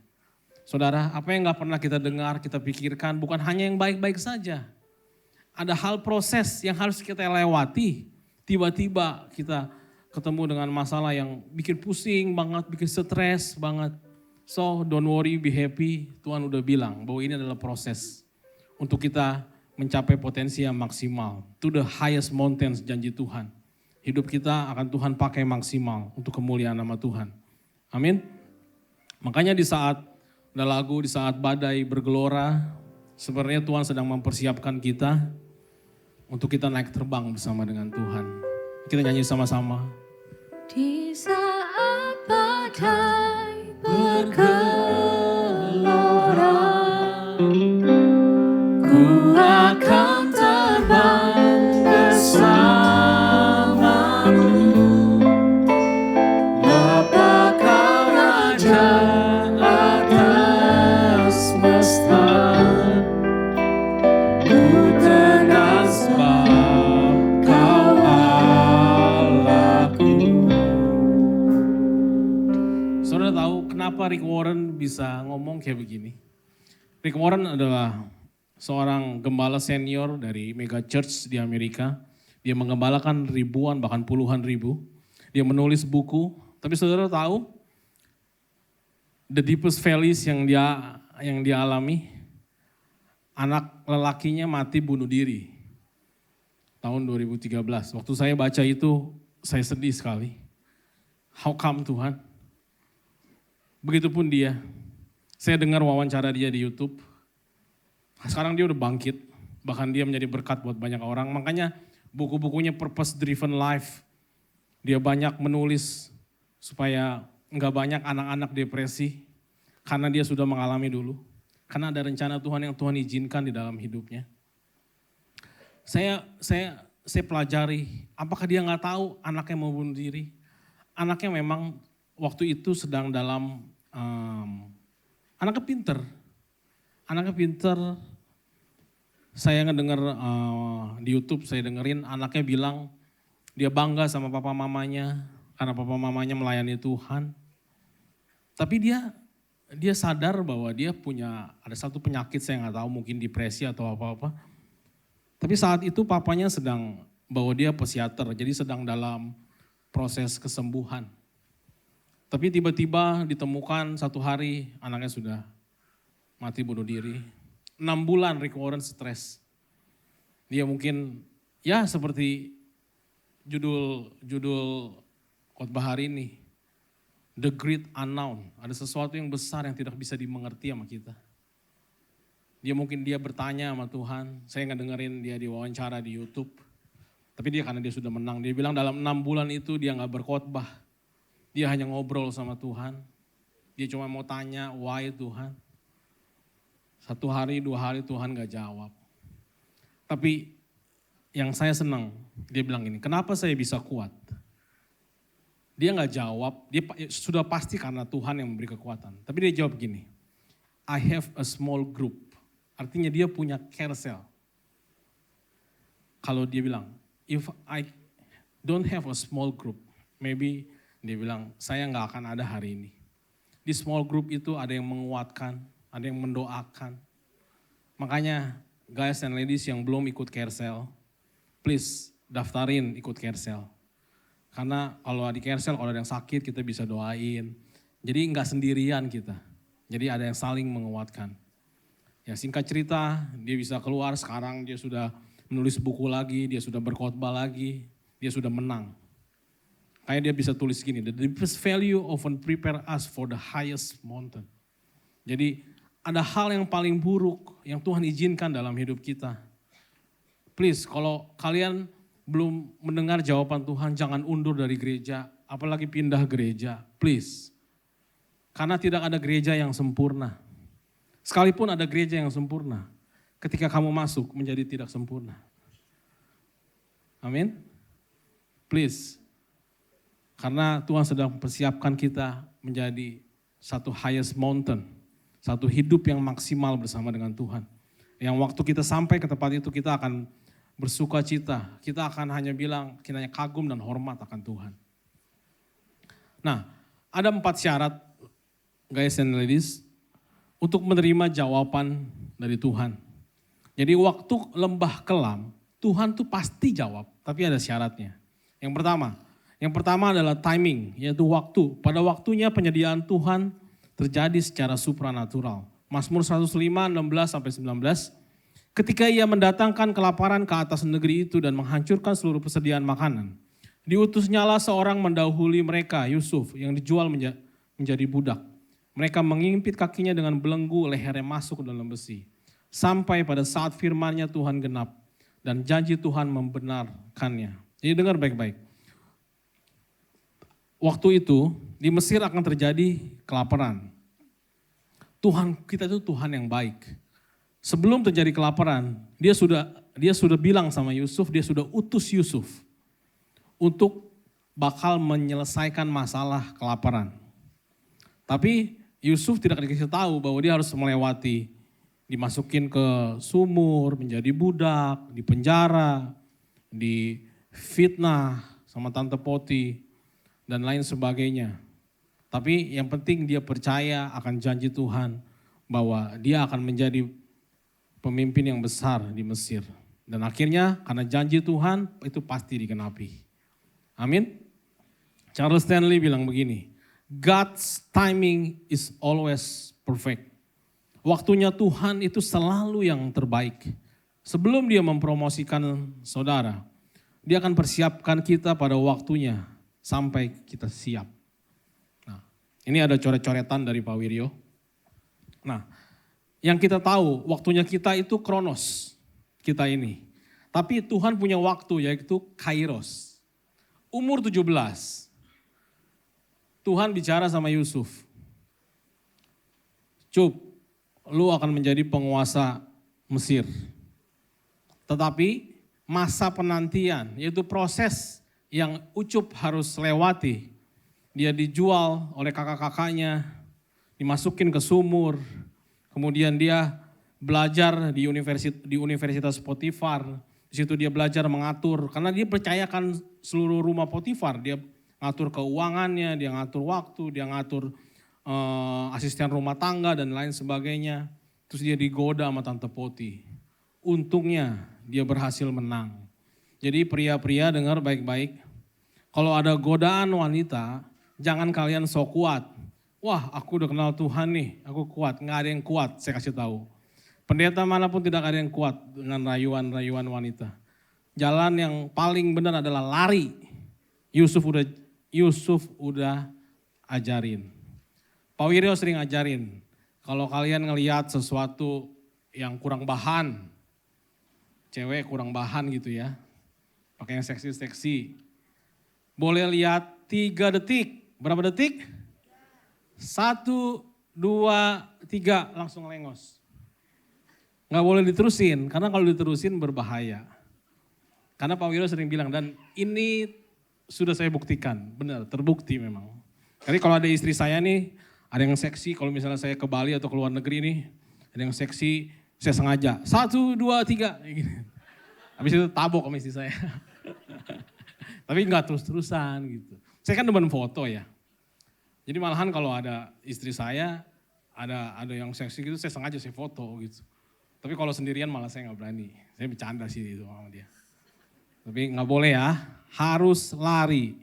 Saudara, apa yang gak pernah kita dengar, kita pikirkan, bukan hanya yang baik-baik saja. Ada hal proses yang harus kita lewati. Tiba-tiba kita ketemu dengan masalah yang bikin pusing banget, bikin stres banget. So don't worry, be happy. Tuhan udah bilang bahwa ini adalah proses untuk kita mencapai potensi yang maksimal. To the highest mountains, janji Tuhan. Hidup kita akan Tuhan pakai maksimal untuk kemuliaan nama Tuhan. Amin. Makanya di saat ada lagu, di saat badai bergelora, sebenarnya Tuhan sedang mempersiapkan kita untuk kita naik terbang bersama dengan Tuhan. Kita nyanyi sama-sama. Di saat badai bergelora, ku akan terbang bersamamu. Bapa kau Raja atas semesta, ku tenang sebab kau Allahku. Saudara tahu kenapa Rick Warren bisa ngomong kayak begini? Rick Warren adalah seorang gembala senior dari mega church di Amerika. Dia menggembalakan ribuan bahkan puluhan ribu. Dia menulis buku. Tapi saudara tahu the deepest valleys yang dia alami, anak lelakinya mati bunuh diri tahun 2013. Waktu saya baca itu saya sedih sekali. How come Tuhan? Begitupun dia. Saya dengar wawancara dia di YouTube. Sekarang dia udah bangkit. Bahkan dia menjadi berkat buat banyak orang. Makanya buku-bukunya Purpose Driven Life. Dia banyak menulis supaya enggak banyak anak-anak depresi. Karena dia sudah mengalami dulu. Karena ada rencana Tuhan yang Tuhan izinkan di dalam hidupnya. Saya pelajari, apakah dia nggak tahu anaknya mau bunuh diri? Anaknya memang waktu itu sedang dalam, anaknya pinter. Saya ngedenger di YouTube, saya dengerin anaknya bilang dia bangga sama papa mamanya karena papa mamanya melayani Tuhan. Tapi dia sadar bahwa dia punya ada satu penyakit, saya nggak tahu mungkin depresi atau apa-apa. Tapi saat itu papanya sedang bawa dia psikiater, jadi sedang dalam proses kesembuhan. Tapi tiba-tiba ditemukan satu hari anaknya sudah mati bunuh diri. 6 bulan Rick Warren stres. Dia mungkin ya seperti judul khotbah hari ini. The Great Unknown. Ada sesuatu yang besar yang tidak bisa dimengerti sama kita. Dia bertanya sama Tuhan. Saya ngedengerin dia diwawancara di YouTube. Tapi karena dia sudah menang. Dia bilang dalam 6 bulan itu dia gak berkhotbah. Dia hanya ngobrol sama Tuhan. Dia cuma mau tanya, why Tuhan? 1 hari, 2 hari Tuhan gak jawab. Tapi yang saya senang, dia bilang gini, kenapa saya bisa kuat? Dia gak jawab, dia sudah pasti karena Tuhan yang memberi kekuatan. Tapi dia jawab gini, I have a small group. Artinya dia punya care cell. Kalau dia bilang, if I don't have a small group, maybe dia bilang, saya gak akan ada hari ini. Di small group itu ada yang menguatkan, ada yang mendoakan. Makanya guys and ladies yang belum ikut care cell, please daftarin ikut care cell. Karena kalau di cancel, kalau ada yang sakit kita bisa doain. Jadi nggak sendirian kita. Jadi ada yang saling menguatkan. Ya singkat cerita, dia bisa keluar sekarang dia sudah menulis buku lagi, dia sudah berkhotbah lagi, dia sudah menang. Kayak dia bisa tulis gini, the deepest value often prepare us for the highest mountain. Jadi ada hal yang paling buruk yang Tuhan izinkan dalam hidup kita. Please, kalau kalian belum mendengar jawaban Tuhan, jangan undur dari gereja, apalagi pindah gereja, please. Karena tidak ada gereja yang sempurna. Sekalipun ada gereja yang sempurna, ketika kamu masuk menjadi tidak sempurna. Amin. Please. Karena Tuhan sedang mempersiapkan kita menjadi satu highest mountain. Satu hidup yang maksimal bersama dengan Tuhan. Yang waktu kita sampai ke tempat itu kita akan bersuka cita. Kita akan hanya bilang, kita hanya kagum dan hormat akan Tuhan. Nah, ada 4 syarat, guys and ladies, untuk menerima jawaban dari Tuhan. Jadi waktu lembah kelam, Tuhan tuh pasti jawab, tapi ada syaratnya. Yang pertama adalah timing, yaitu waktu. Pada waktunya penyediaan Tuhan terjadi secara supranatural. Mazmur 105, 16-19. Ketika ia mendatangkan kelaparan ke atas negeri itu dan menghancurkan seluruh persediaan makanan. Diutusnyalah seorang mendahului mereka, Yusuf, yang dijual menjadi budak. Mereka mengimpit kakinya dengan belenggu, lehernya masuk ke dalam besi. Sampai pada saat firman-Nya Tuhan genap dan janji Tuhan membenarkannya. Jadi dengar baik-baik. Waktu itu di Mesir akan terjadi kelaparan. Tuhan kita itu Tuhan yang baik. Sebelum terjadi kelaparan, dia sudah bilang sama Yusuf, dia sudah utus Yusuf untuk bakal menyelesaikan masalah kelaparan. Tapi Yusuf tidak dikasih tahu bahwa dia harus melewati, dimasukin ke sumur, menjadi budak, di penjara, difitnah sama Tante Poti, dan lain sebagainya. Tapi yang penting dia percaya akan janji Tuhan bahwa dia akan menjadi pemimpin yang besar di Mesir. Dan akhirnya karena janji Tuhan itu pasti digenapi. Amin. Charles Stanley bilang begini, God's timing is always perfect. Waktunya Tuhan itu selalu yang terbaik. Sebelum dia mempromosikan saudara, dia akan persiapkan kita pada waktunya sampai kita siap. Nah, ini ada coret-coretan dari Pak Wiryo. Nah, yang kita tahu waktunya kita itu kronos, kita ini. Tapi Tuhan punya waktu yaitu kairos. Umur 17, Tuhan bicara sama Yusuf. Cub, lu akan menjadi penguasa Mesir. Tetapi masa penantian, yaitu proses yang Ucup harus lewati. Dia dijual oleh kakak-kakaknya, dimasukin ke sumur, kemudian dia belajar di Universitas Potifar. Di situ dia belajar mengatur, karena dia percayakan seluruh rumah Potifar. Dia ngatur keuangannya, dia ngatur waktu, dia ngatur asisten rumah tangga dan lain sebagainya. Terus dia digoda sama Tante Poti. Untungnya dia berhasil menang. Jadi pria-pria dengar baik-baik. Kalau ada godaan wanita, jangan kalian sok kuat. Wah, aku udah kenal Tuhan nih, aku kuat. Nggak ada yang kuat, saya kasih tahu. Pendeta manapun tidak ada yang kuat dengan rayuan-rayuan wanita. Jalan yang paling benar adalah lari. Yusuf udah ajarin. Pak Wiryo sering ajarin. Kalau kalian ngelihat sesuatu yang kurang bahan, cewek kurang bahan gitu ya, pakai yang seksi-seksi. Boleh lihat 3 detik. Berapa detik? 1, 2, 3 langsung lengos. Nggak boleh diterusin, karena kalau diterusin berbahaya. Karena Pak Wiryo sering bilang, dan ini sudah saya buktikan, benar terbukti memang. Jadi kalau ada istri saya nih, ada yang seksi, kalau misalnya saya ke Bali atau ke luar negeri nih, ada yang seksi, saya sengaja 1, 2, 3. Habis itu tabok sama istri saya. Tapi nggak terus-terusan gitu. Saya kan demen foto ya. Jadi malahan kalau ada istri saya, ada yang seksi gitu, saya sengaja saya foto gitu. Tapi kalau sendirian malah saya nggak berani. Saya bercanda sih itu sama dia. Tapi nggak boleh ya, harus lari.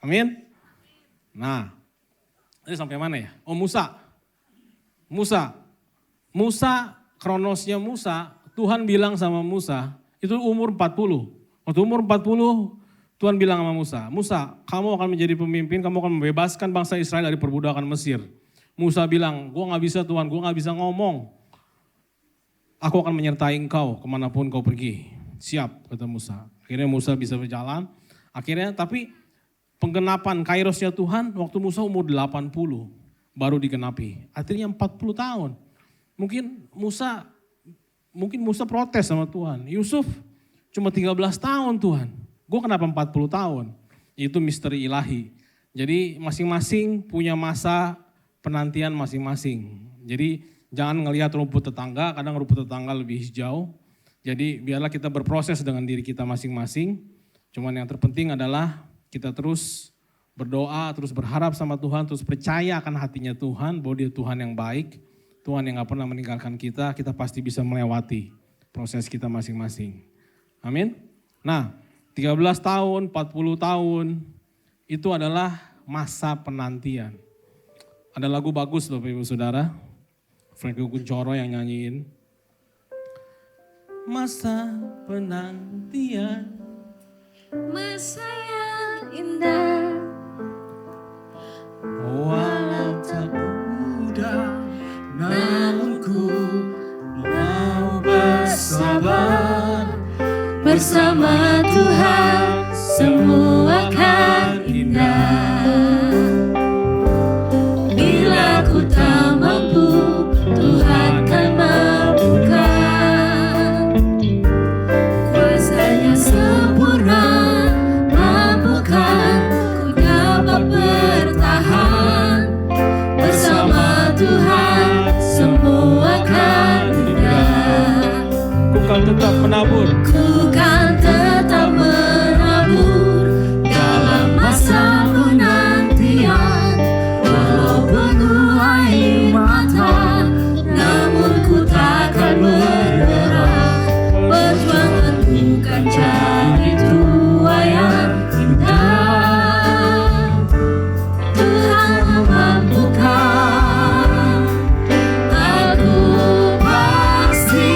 Amin. Nah, ini sampai mana ya? Oh Musa. Kronosnya Musa, Tuhan bilang sama Musa, itu umur 40. Waktu umur 40, Tuhan bilang sama Musa, Musa, kamu akan menjadi pemimpin, kamu akan membebaskan bangsa Israel dari perbudakan Mesir. Musa bilang, gue gak bisa Tuhan, gue gak bisa ngomong. Aku akan menyertai engkau kemanapun kau pergi. Siap, kata Musa. Akhirnya Musa bisa berjalan. Tapi penggenapan kairosnya Tuhan, waktu Musa umur 80, baru digenapi. Artinya 40 tahun. Mungkin Musa protes sama Tuhan. Yusuf cuma 13 tahun Tuhan. Gue kenapa 40 tahun? Itu misteri ilahi. Jadi masing-masing punya masa penantian masing-masing. Jadi jangan ngelihat rumput tetangga, kadang rumput tetangga lebih hijau. Jadi biarlah kita berproses dengan diri kita masing-masing. Cuman yang terpenting adalah kita terus berdoa, terus berharap sama Tuhan, terus percaya akan hatinya Tuhan, bahwa dia Tuhan yang baik, Tuhan yang gak pernah meninggalkan kita pasti bisa melewati proses kita masing-masing. Amin. Nah, 13 tahun, 40 tahun, itu adalah masa penantian. Ada lagu bagus Bapak Ibu Saudara, Franky Kuncoro yang nyanyiin. Masa penantian, Masa yang indah, walau tak mudah, namun ku mau bersabar. bersama Tuhan semua akan indah. Bila ku tak mampu, Tuhan kan mampukan. Kuasanya sempurna, mampukan ku dapat bertahan. Bersama Tuhan semua akan indah. Ku kan tetap menabur. Ku kan tetap menabur dalam masa penantian. Walau penuh air mata, namun ku takkan menyerah. Perjuanganku kan jadi tua yang indah. Tuhan memampukan, aku pasti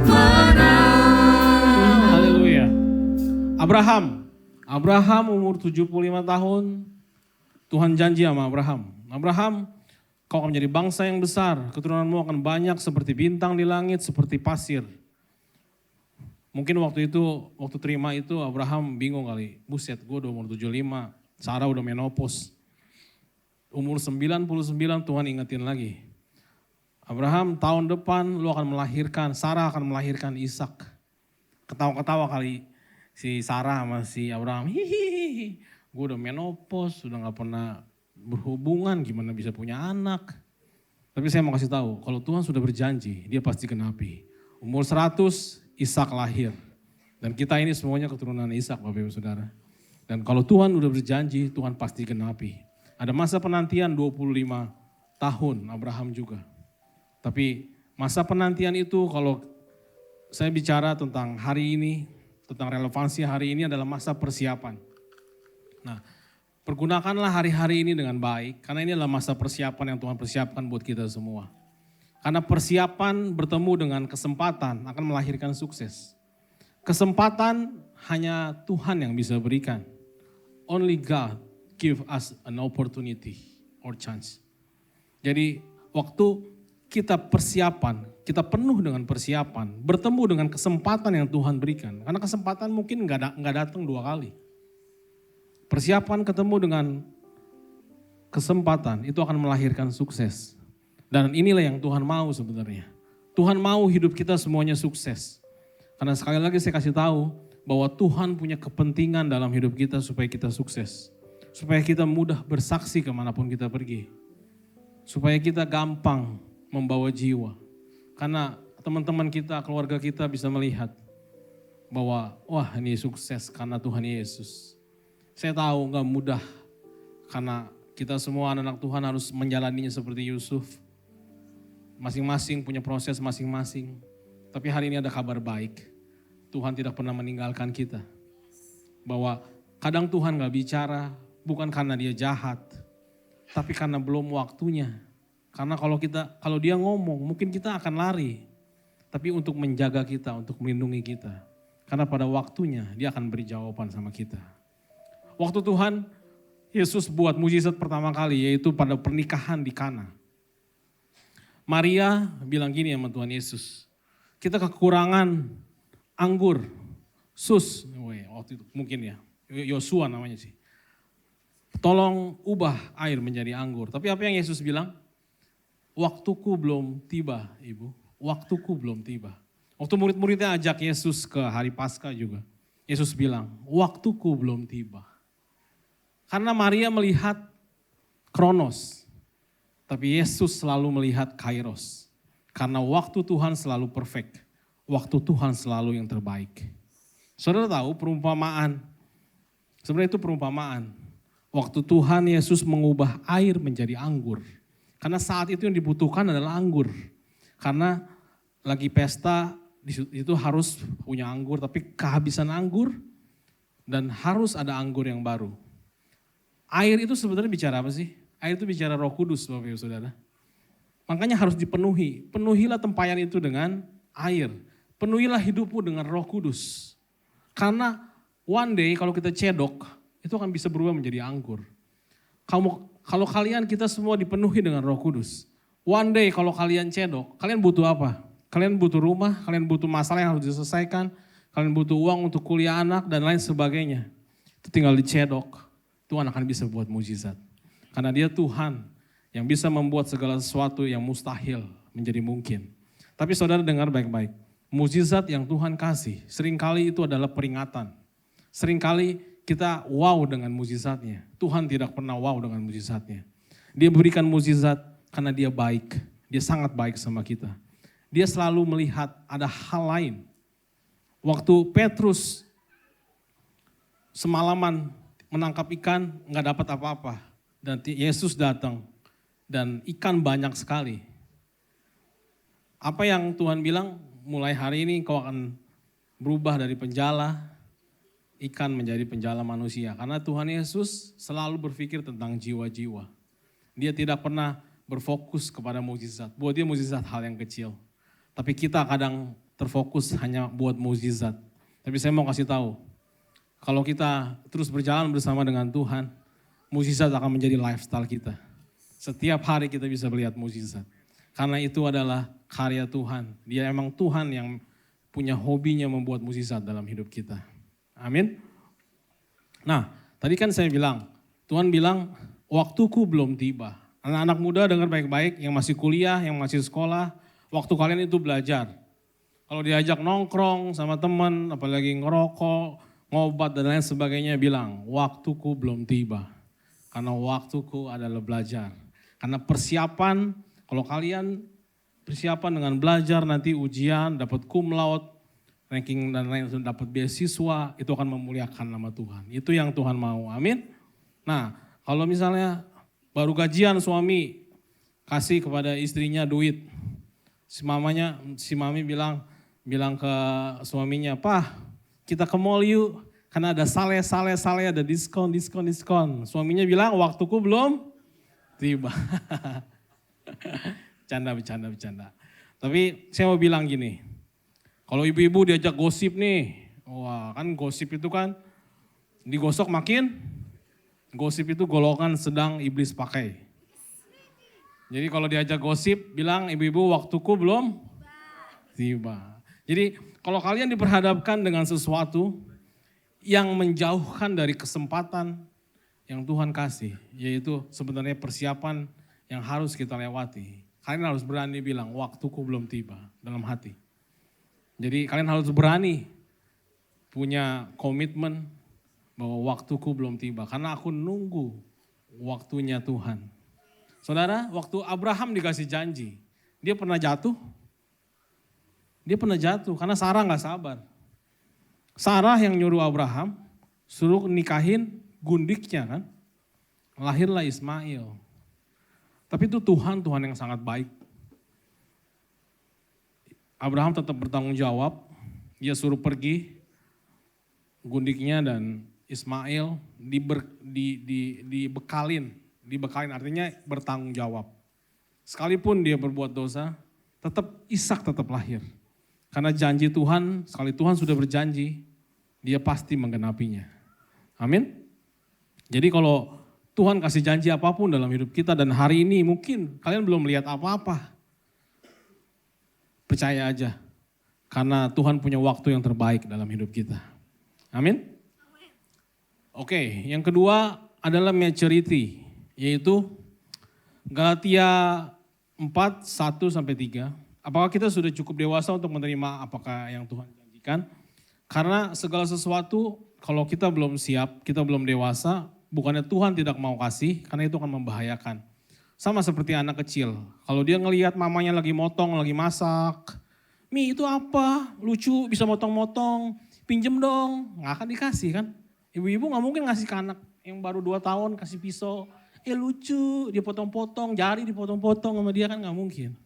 menang. Haleluya. Abraham umur 75 tahun, Tuhan janji sama Abraham, kau akan menjadi bangsa yang besar, keturunanmu akan banyak seperti bintang di langit, seperti pasir. Mungkin waktu terima itu Abraham bingung kali, buset gue udah umur 75, Sarah udah menopause. Umur 99 Tuhan ingetin lagi, Abraham tahun depan lu akan melahirkan, Sarah akan melahirkan Ishak. Ketawa-ketawa kali si Sarah sama si Abraham, hihihi, gue udah menopause, sudah gak pernah berhubungan, gimana bisa punya anak. Tapi saya mau kasih tahu, kalau Tuhan sudah berjanji, dia pasti genapi. Umur 100, Ishak lahir. Dan kita ini semuanya keturunan Ishak, Bapak Ibu Saudara. Dan kalau Tuhan udah berjanji, Tuhan pasti genapi. Ada masa penantian 25 tahun, Abraham juga. Tapi masa penantian itu kalau saya bicara tentang hari ini, tentang relevansi hari ini adalah masa persiapan. Nah, pergunakanlah hari-hari ini dengan baik, karena ini adalah masa persiapan yang Tuhan persiapkan buat kita semua. Karena persiapan bertemu dengan kesempatan akan melahirkan sukses. Kesempatan hanya Tuhan yang bisa berikan. Only God give us an opportunity or chance. Jadi waktu kita kita penuh dengan persiapan, bertemu dengan kesempatan yang Tuhan berikan. Karena kesempatan mungkin nggak datang 2 kali. Persiapan ketemu dengan kesempatan itu akan melahirkan sukses. Dan inilah yang Tuhan mau sebenarnya. Tuhan mau hidup kita semuanya sukses. Karena sekali lagi saya kasih tahu bahwa Tuhan punya kepentingan dalam hidup kita supaya kita sukses. Supaya kita mudah bersaksi kemanapun kita pergi. Supaya kita gampang membawa jiwa. Karena teman-teman kita, keluarga kita bisa melihat bahwa wah ini sukses karena Tuhan Yesus. Saya tahu gak mudah karena kita semua anak-anak Tuhan harus menjalaninya seperti Yusuf. Masing-masing punya proses masing-masing. Tapi hari ini ada kabar baik. Tuhan tidak pernah meninggalkan kita. Bahwa kadang Tuhan gak bicara, bukan karena dia jahat, tapi karena belum waktunya. Karena kalau dia ngomong, mungkin kita akan lari. Tapi untuk menjaga kita, untuk melindungi kita. Karena pada waktunya dia akan beri jawaban sama kita. Waktu Tuhan Yesus buat mujizat pertama kali, yaitu pada pernikahan di Kana. Maria bilang gini sama Tuhan Yesus, kita kekurangan anggur, waktu itu mungkin ya, Yosua namanya sih. Tolong ubah air menjadi anggur. Tapi apa yang Yesus bilang? Waktuku belum tiba, Ibu. Waktuku belum tiba. Waktu murid-muridnya ajak Yesus ke hari Paskah juga. Yesus bilang, waktuku belum tiba. Karena Maria melihat kronos. Tapi Yesus selalu melihat kairos. Karena waktu Tuhan selalu perfect. Waktu Tuhan selalu yang terbaik. Saudara tahu perumpamaan. Sebenarnya itu perumpamaan. Waktu Tuhan Yesus mengubah air menjadi anggur. Karena saat itu yang dibutuhkan adalah anggur. Karena lagi pesta itu harus punya anggur. Tapi kehabisan anggur dan harus ada anggur yang baru. Air itu sebenarnya bicara apa sih? Air itu bicara Roh Kudus, Bapak Ibu Saudara. Makanya harus dipenuhi. Penuhilah tempayan itu dengan air. Penuhilah hidupmu dengan Roh Kudus. Karena one day kalau kita cedok, itu akan bisa berubah menjadi anggur. Kalau kalian kita semua dipenuhi dengan Roh Kudus. One day kalau kalian cedok, kalian butuh apa? Kalian butuh rumah, kalian butuh masalah yang harus diselesaikan, kalian butuh uang untuk kuliah anak dan lain sebagainya. Itu tinggal dicedok, Tuhan akan bisa buat mujizat. Karena dia Tuhan yang bisa membuat segala sesuatu yang mustahil menjadi mungkin. Tapi saudara dengar baik-baik, mujizat yang Tuhan kasih seringkali itu adalah peringatan. Seringkali kita wow dengan mujizatnya. Tuhan tidak pernah wow dengan mujizatnya. Dia berikan mujizat karena dia baik. Dia sangat baik sama kita. Dia selalu melihat ada hal lain. Waktu Petrus semalaman menangkap ikan nggak dapat apa-apa. Dan Yesus datang dan ikan banyak sekali. Apa yang Tuhan bilang, mulai hari ini kau akan berubah dari penjala ikan menjadi penjala manusia. Karena Tuhan Yesus selalu berpikir tentang jiwa-jiwa. Dia tidak pernah berfokus kepada mujizat. Buat dia mujizat hal yang kecil. Tapi kita kadang terfokus hanya buat mujizat. Tapi saya mau kasih tahu, kalau kita terus berjalan bersama dengan Tuhan, mujizat akan menjadi lifestyle kita. Setiap hari kita bisa melihat mujizat. Karena itu adalah karya Tuhan. Dia emang Tuhan yang punya hobinya membuat mujizat dalam hidup kita. Amin. Nah, tadi kan saya bilang, Tuhan bilang, waktuku belum tiba. Anak-anak muda dengar baik-baik, yang masih kuliah, yang masih sekolah, waktu kalian itu belajar. Kalau diajak nongkrong sama teman, apalagi ngerokok, ngobat dan lain sebagainya, bilang, waktuku belum tiba. Karena waktuku adalah belajar. Karena persiapan, kalau kalian persiapan dengan belajar nanti ujian, dapat cum laude, ranking dan lain dapat beasiswa, itu akan memuliakan nama Tuhan. Itu yang Tuhan mau, amin. Nah, kalau misalnya baru gajian suami kasih kepada istrinya duit, si mami bilang ke suaminya, "Pak, kita ke mall yuk, karena ada sale, ada diskon. Suaminya bilang, waktuku belum tiba. Bercanda. Tapi saya mau bilang gini, kalau ibu-ibu diajak gosip nih, wah kan gosip itu kan digosok makin, gosip itu golongan sedang iblis pakai. Jadi kalau diajak gosip, bilang ibu-ibu waktuku belum tiba. Jadi kalau kalian diperhadapkan dengan sesuatu yang menjauhkan dari kesempatan yang Tuhan kasih, yaitu sebenarnya persiapan yang harus kita lewati. Kalian harus berani bilang, waktuku belum tiba dalam hati. Jadi kalian harus berani punya komitmen bahwa waktuku belum tiba. Karena aku nunggu waktunya Tuhan. Saudara, waktu Abraham dikasih janji, dia pernah jatuh? Dia pernah jatuh karena Sarah gak sabar. Sarah yang nyuruh Abraham, suruh nikahin gundiknya kan. Lahirlah Ismail. Tapi itu Tuhan yang sangat baik. Abraham tetap bertanggung jawab, dia suruh pergi gundiknya dan Ismail dibekalin artinya bertanggung jawab. Sekalipun dia berbuat dosa, tetap Ishak tetap lahir. Karena janji Tuhan, sekali Tuhan sudah berjanji, dia pasti menggenapinya. Amin. Jadi kalau Tuhan kasih janji apapun dalam hidup kita dan hari ini mungkin kalian belum melihat apa-apa. Percaya aja, karena Tuhan punya waktu yang terbaik dalam hidup kita. Amin. Oke, yang kedua adalah maturity, yaitu Galatia 4, 1-3. Apakah kita sudah cukup dewasa untuk menerima apakah yang Tuhan janjikan? Karena segala sesuatu kalau kita belum siap, kita belum dewasa, bukannya Tuhan tidak mau kasih, karena itu akan membahayakan. Sama seperti anak kecil, kalau dia ngelihat mamanya lagi motong, lagi masak, "Mi itu apa? Lucu, bisa motong-motong, pinjem dong." Nggak akan dikasih kan? Ibu-ibu nggak mungkin ngasih ke anak yang baru 2 tahun kasih pisau, lucu, dia potong-potong, jari dipotong-potong sama dia kan nggak mungkin.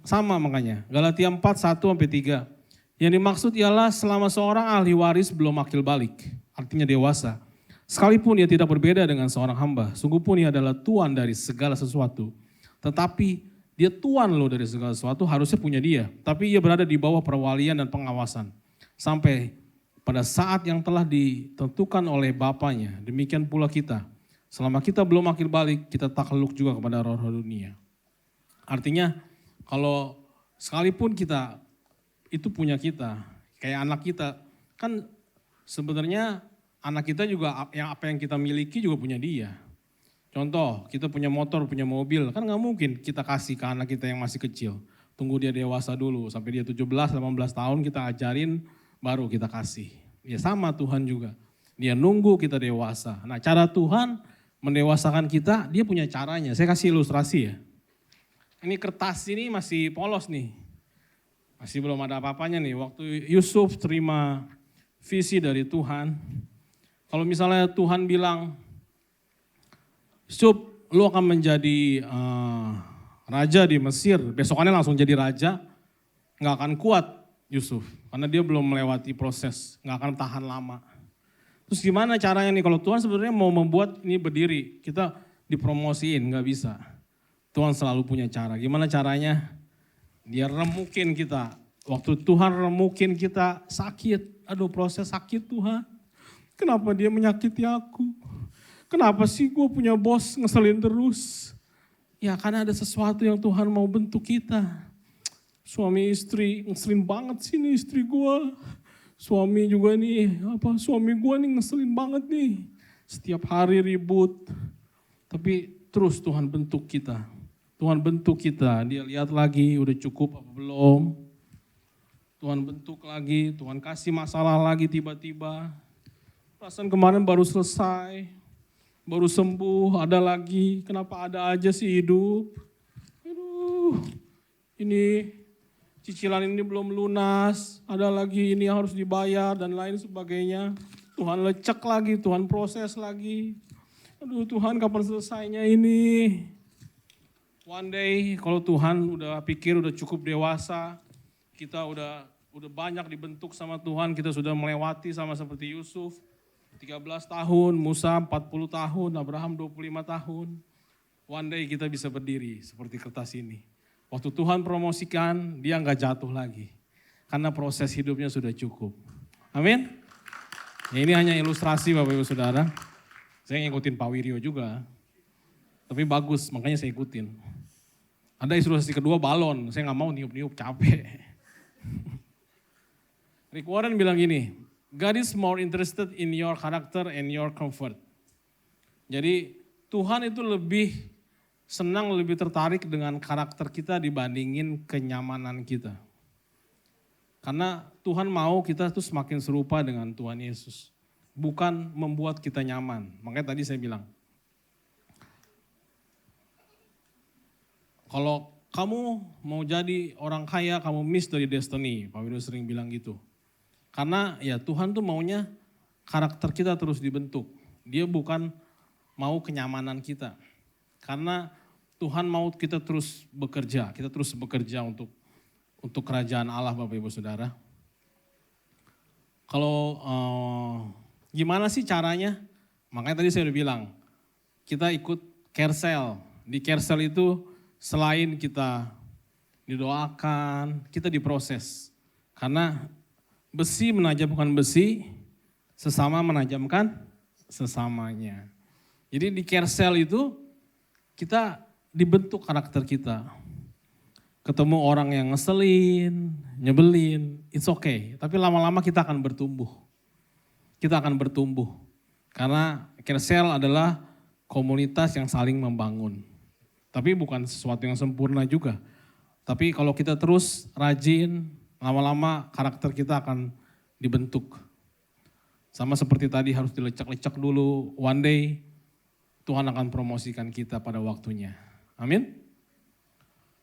Sama makanya, Galatia 4, 1-3. Yang dimaksud ialah selama seorang ahli waris belum akil balik, artinya dewasa. Sekalipun ia tidak berbeda dengan seorang hamba, sungguh pun ia adalah tuan dari segala sesuatu. Tetapi dia tuan loh dari segala sesuatu, harusnya punya dia. Tapi ia berada di bawah perwalian dan pengawasan. Sampai pada saat yang telah ditentukan oleh Bapaknya, demikian pula kita. Selama kita belum akil balik, kita takluk juga kepada roh-roh dunia. Artinya kalau sekalipun kita itu punya kita, kayak anak kita, kan sebenarnya anak kita juga yang apa yang kita miliki juga punya dia. Contoh, kita punya motor, punya mobil, kan nggak mungkin kita kasih ke anak kita yang masih kecil. Tunggu dia dewasa dulu, sampai dia 17, 18 tahun kita ajarin, baru kita kasih. Ya sama Tuhan juga, dia nunggu kita dewasa. Nah cara Tuhan mendewasakan kita, dia punya caranya. Saya kasih ilustrasi ya. Ini kertas ini masih polos nih. Masih belum ada apa-apanya nih. Waktu Yusuf terima visi dari Tuhan. Kalau misalnya Tuhan bilang, "Yusuf, lu akan menjadi raja di Mesir." Besokannya langsung jadi raja. Nggak akan kuat Yusuf. Karena dia belum melewati proses. Nggak akan tahan lama. Terus gimana caranya nih? Kalau Tuhan sebenarnya mau membuat ini berdiri. Kita dipromosiin, nggak bisa. Tuhan selalu punya cara. Gimana caranya? Dia remukin kita. Waktu Tuhan remukin kita sakit. Aduh proses sakit Tuhan. Kenapa dia menyakiti aku? Kenapa sih gue punya bos ngeselin terus? Ya karena ada sesuatu yang Tuhan mau bentuk kita. Suami istri ngeselin banget sih nih istri gue. Suami juga nih, suami gue nih ngeselin banget nih. Setiap hari ribut. Tapi terus Tuhan bentuk kita. Tuhan bentuk kita, dia lihat lagi udah cukup apa belum. Tuhan bentuk lagi, Tuhan kasih masalah lagi tiba-tiba. Perasaan kemarin baru selesai, baru sembuh, ada lagi. Kenapa ada aja sih hidup? Aduh, ini cicilan ini belum lunas, ada lagi ini yang harus dibayar dan lain sebagainya. Tuhan lecek lagi, Tuhan proses lagi. Aduh Tuhan kapan selesainya ini? One day kalau Tuhan udah pikir udah cukup dewasa, kita udah banyak dibentuk sama Tuhan, kita sudah melewati sama seperti Yusuf, 13 tahun, Musa 40 tahun, Abraham 25 tahun. One day kita bisa berdiri seperti kertas ini. Waktu Tuhan promosikan, dia nggak jatuh lagi. Karena proses hidupnya sudah cukup. Amin. Ya ini hanya ilustrasi Bapak Ibu Saudara. Saya ngikutin Pak Wiryo juga. Tapi bagus, makanya saya ikutin. Ada ilustrasi kedua balon, saya nggak mau niup-niup, capek. Rick Warren bilang gini, God is more interested in your character and your comfort. Jadi Tuhan itu lebih senang, lebih tertarik dengan karakter kita dibandingin kenyamanan kita. Karena Tuhan mau kita tuh semakin serupa dengan Tuhan Yesus. Bukan membuat kita nyaman. Makanya tadi saya bilang, kalau kamu mau jadi orang kaya, kamu miss dari destiny. Pak Widodo sering bilang gitu. Karena ya Tuhan tuh maunya karakter kita terus dibentuk. Dia bukan mau kenyamanan kita. Karena Tuhan mau kita terus bekerja untuk kerajaan Allah Bapak Ibu Saudara. Kalau Gimana sih caranya? Makanya tadi saya udah bilang, kita ikut Carousel. Di Carousel itu selain kita didoakan, kita diproses. Karena besi menajamkan besi, sesama menajamkan sesamanya. Jadi di Carousel itu kita dibentuk karakter kita. Ketemu orang yang ngeselin, nyebelin, it's okay. Tapi lama-lama kita akan bertumbuh. Kita akan bertumbuh. Karena Carousel adalah komunitas yang saling membangun. Tapi bukan sesuatu yang sempurna juga. Tapi kalau kita terus rajin, lama-lama karakter kita akan dibentuk. Sama seperti tadi harus dilecak-lecak dulu, one day Tuhan akan promosikan kita pada waktunya. Amin.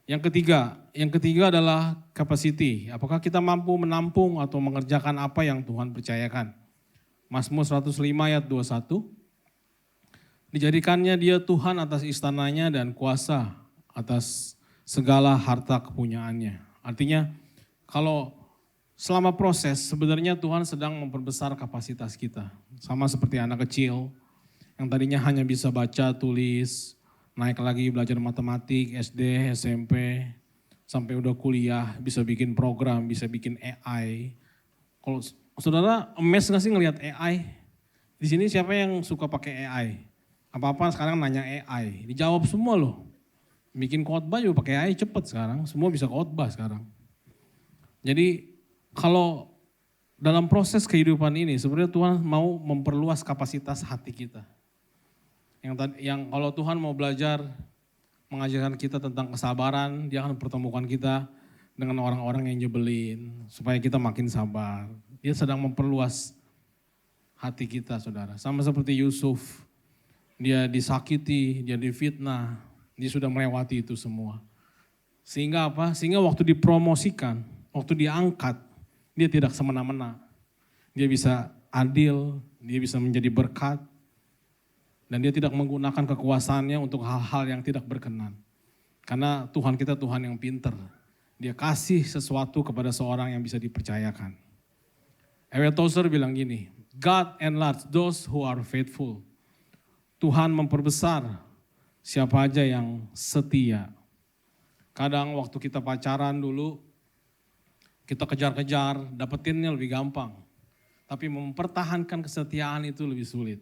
Yang ketiga adalah capacity. Apakah kita mampu menampung atau mengerjakan apa yang Tuhan percayakan? Mazmur 105 ayat 21. Dijadikannya dia Tuhan atas istananya dan kuasa atas segala harta kepunyaannya. Artinya kalau selama proses sebenarnya Tuhan sedang memperbesar kapasitas kita. Sama seperti anak kecil yang tadinya hanya bisa baca, tulis, naik lagi belajar matematik, SD, SMP, sampai udah kuliah, bisa bikin program, bisa bikin AI. Kalau saudara amazed gak sih ngelihat AI? Di sini siapa yang suka pakai AI? Apa-apa sekarang nanya AI, dijawab semua loh. Bikin khotbah juga pakai AI cepet sekarang, semua bisa khotbah sekarang. Jadi kalau dalam proses kehidupan ini sebenarnya Tuhan mau memperluas kapasitas hati kita. Yang kalau Tuhan mau belajar mengajarkan kita tentang kesabaran, dia akan pertemukan kita dengan orang-orang yang nyebelin supaya kita makin sabar. Dia sedang memperluas hati kita, saudara. Sama seperti Yusuf, dia disakiti, dia difitnah, dia sudah melewati itu semua. Sehingga apa? Sehingga waktu dipromosikan, waktu diangkat, dia tidak semena-mena. Dia bisa adil, dia bisa menjadi berkat, dan dia tidak menggunakan kekuasaannya untuk hal-hal yang tidak berkenan. Karena Tuhan kita Tuhan yang pinter. Dia kasih sesuatu kepada seorang yang bisa dipercayakan. Ewell Tozer bilang gini, God enlarge those who are faithful. Tuhan memperbesar siapa aja yang setia. Kadang waktu kita pacaran dulu, kita kejar-kejar, dapetinnya lebih gampang. Tapi mempertahankan kesetiaan itu lebih sulit.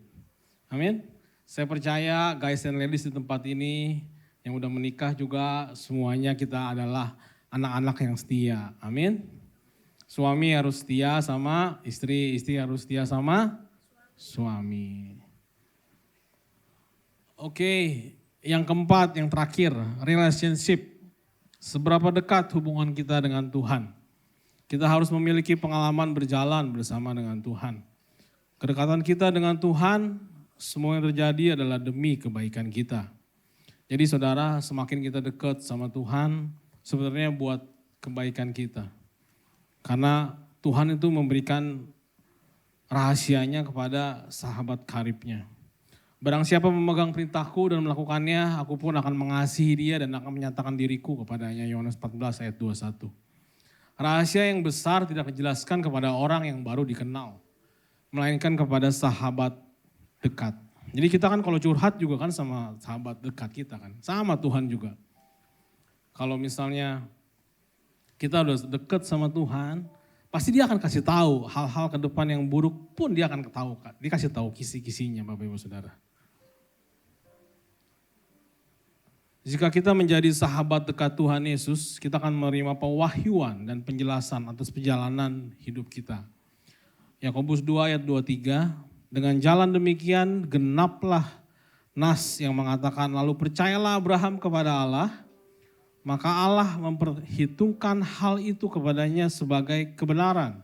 Amin. Saya percaya guys and ladies di tempat ini yang udah menikah juga semuanya kita adalah anak-anak yang setia. Amin. Suami harus setia sama istri, istri harus setia sama suami. Oke, yang keempat, yang terakhir, relationship. Seberapa dekat hubungan kita dengan Tuhan? Kita harus memiliki pengalaman berjalan bersama dengan Tuhan. Kedekatan kita dengan Tuhan, semua yang terjadi adalah demi kebaikan kita. Jadi saudara, semakin kita dekat sama Tuhan, sebenarnya buat kebaikan kita. Karena Tuhan itu memberikan rahasianya kepada sahabat karibnya. Barang siapa memegang perintahku dan melakukannya, aku pun akan mengasihi dia dan akan menyatakan diriku kepadanya. Yohanes 14 ayat 21. Rahasia yang besar tidak dijelaskan kepada orang yang baru dikenal, melainkan kepada sahabat dekat. Jadi kita kan kalau curhat juga kan sama sahabat dekat kita kan. Sama Tuhan juga. Kalau misalnya kita udah dekat sama Tuhan, pasti dia akan kasih tahu hal-hal ke depan yang buruk pun dia akan tahu. Dikasih tahu kisi-kisinya Bapak Ibu Saudara. Jika kita menjadi sahabat dekat Tuhan Yesus, kita akan menerima pewahyuan dan penjelasan atas perjalanan hidup kita. Yakobus 2 ayat 23, dengan jalan demikian genaplah nas yang mengatakan lalu percayalah Abraham kepada Allah, maka Allah memperhitungkan hal itu kepadanya sebagai kebenaran.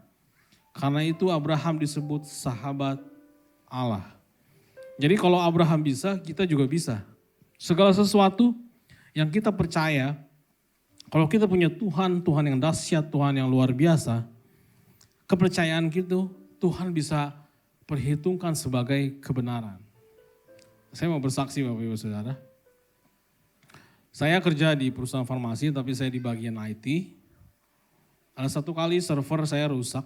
Karena itu Abraham disebut sahabat Allah. Jadi kalau Abraham bisa, kita juga bisa. Segala sesuatu yang kita percaya, kalau kita punya Tuhan, Tuhan yang dahsyat, Tuhan yang luar biasa, kepercayaan gitu, Tuhan bisa perhitungkan sebagai kebenaran. Saya mau bersaksi Bapak Ibu Saudara. Saya kerja di perusahaan farmasi tapi saya di bagian IT. Ada satu kali server saya rusak.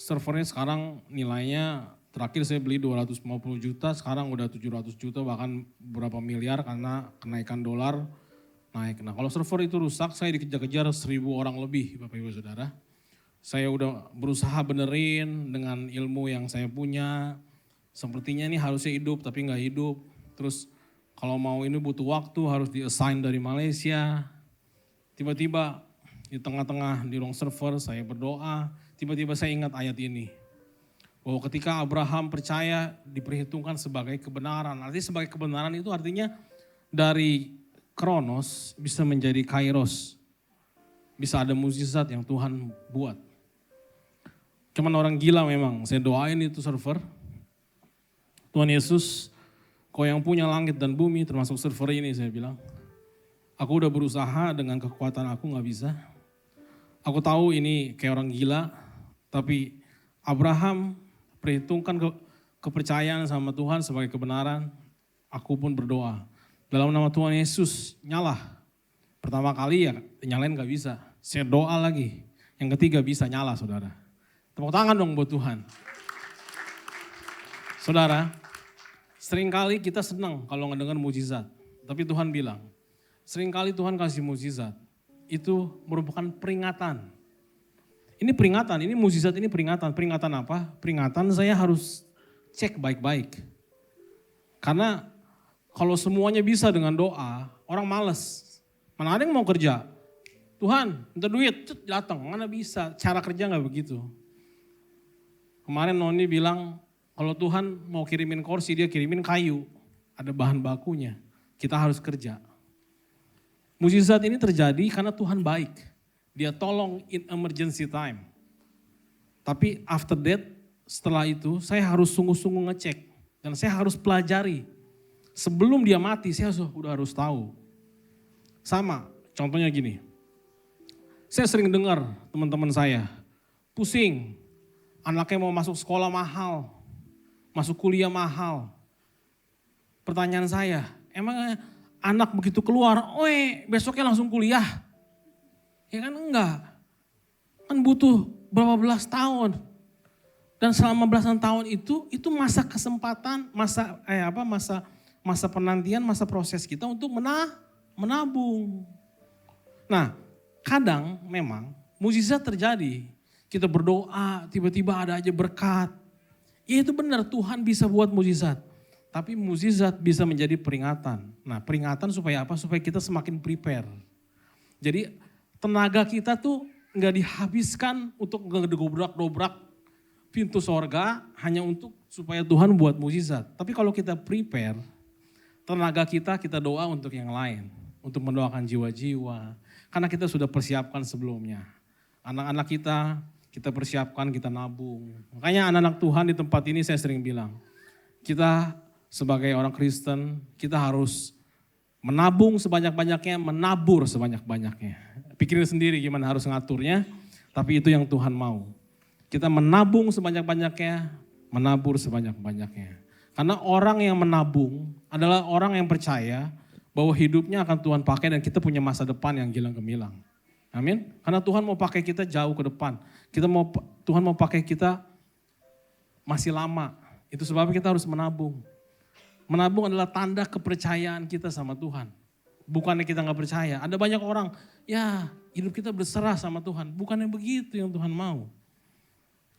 servernya sekarang nilainya terakhir saya beli 250 juta, sekarang udah 700 juta bahkan berapa miliar karena kenaikan dolar naik. Nah kalau server itu rusak saya dikejar-kejar 1.000 orang lebih Bapak Ibu Saudara. Saya udah berusaha benerin dengan ilmu yang saya punya. Sepertinya ini harusnya hidup tapi nggak hidup. Terus kalau mau ini butuh waktu harus di-assign dari Malaysia. Tiba-tiba di tengah-tengah di ruang server saya berdoa. Tiba-tiba saya ingat ayat ini. Bahwa ketika Abraham percaya diperhitungkan sebagai kebenaran. Artinya sebagai kebenaran itu artinya dari Kronos bisa menjadi Kairos. Bisa ada mukjizat yang Tuhan buat. Cuman orang gila memang, saya doain itu server. Tuhan Yesus, Kau yang punya langit dan bumi termasuk server ini saya bilang. Aku udah berusaha dengan kekuatan aku gak bisa. Aku tahu ini kayak orang gila, tapi Abraham perhitungkan kepercayaan sama Tuhan sebagai kebenaran. Aku pun berdoa. Dalam nama Tuhan Yesus, nyala. Pertama kali ya nyalain gak bisa. Saya doa lagi. Yang ketiga bisa nyala saudara. Tepuk tangan dong buat Tuhan. Saudara, seringkali kita senang kalau ngedengar mukjizat. Tapi Tuhan bilang, seringkali Tuhan kasih mukjizat. Itu merupakan peringatan. Ini peringatan, ini mukjizat, ini peringatan. Peringatan apa? Peringatan saya harus cek baik-baik. Karena kalau semuanya bisa dengan doa, orang males. Mana ada yang mau kerja? Tuhan, minta duit, datang. Mana bisa? Cara kerja gak begitu. Kemarin Noni bilang, kalau Tuhan mau kirimin kursi, dia kirimin kayu. Ada bahan bakunya. Kita harus kerja. Mukjizat ini terjadi karena Tuhan baik. Dia tolong in emergency time. Tapi after that, setelah itu saya harus sungguh-sungguh ngecek. Dan saya harus pelajari. Sebelum dia mati, saya udah harus tahu. Sama, contohnya gini. Saya sering dengar teman-teman saya, pusing. Anaknya mau masuk sekolah mahal, masuk kuliah mahal. Pertanyaan saya, emang anak begitu keluar, besoknya langsung kuliah? Ya kan enggak. Kan butuh berapa belas tahun. Dan selama belasan tahun itu masa kesempatan, masa penantian, masa proses kita untuk menabung. Nah, kadang memang mukjizat terjadi. Kita berdoa, tiba-tiba ada aja berkat. Ya itu benar, Tuhan bisa buat mukjizat. Tapi mukjizat bisa menjadi peringatan. Nah, peringatan supaya apa? Supaya kita semakin prepare. Jadi tenaga kita tuh nggak dihabiskan untuk ngedobrak-dobrak pintu sorga hanya untuk supaya Tuhan buat mukjizat. Tapi kalau kita prepare, tenaga kita doa untuk yang lain. Untuk mendoakan jiwa-jiwa. Karena kita sudah persiapkan sebelumnya. Anak-anak kita persiapkan, kita nabung. Makanya anak-anak Tuhan di tempat ini saya sering bilang, kita sebagai orang Kristen, kita harus menabung sebanyak-banyaknya, menabur sebanyak-banyaknya. Pikirin sendiri gimana harus ngaturnya, tapi itu yang Tuhan mau. Kita menabung sebanyak-banyaknya, menabur sebanyak-banyaknya. Karena orang yang menabung adalah orang yang percaya bahwa hidupnya akan Tuhan pakai dan kita punya masa depan yang gilang gemilang. Amin. Karena Tuhan mau pakai kita jauh ke depan. Tuhan mau pakai kita masih lama. Itu sebabnya kita harus menabung. Menabung adalah tanda kepercayaan kita sama Tuhan. Bukannya kita gak percaya. Ada banyak orang, ya hidup kita berserah sama Tuhan. Bukannya begitu yang Tuhan mau.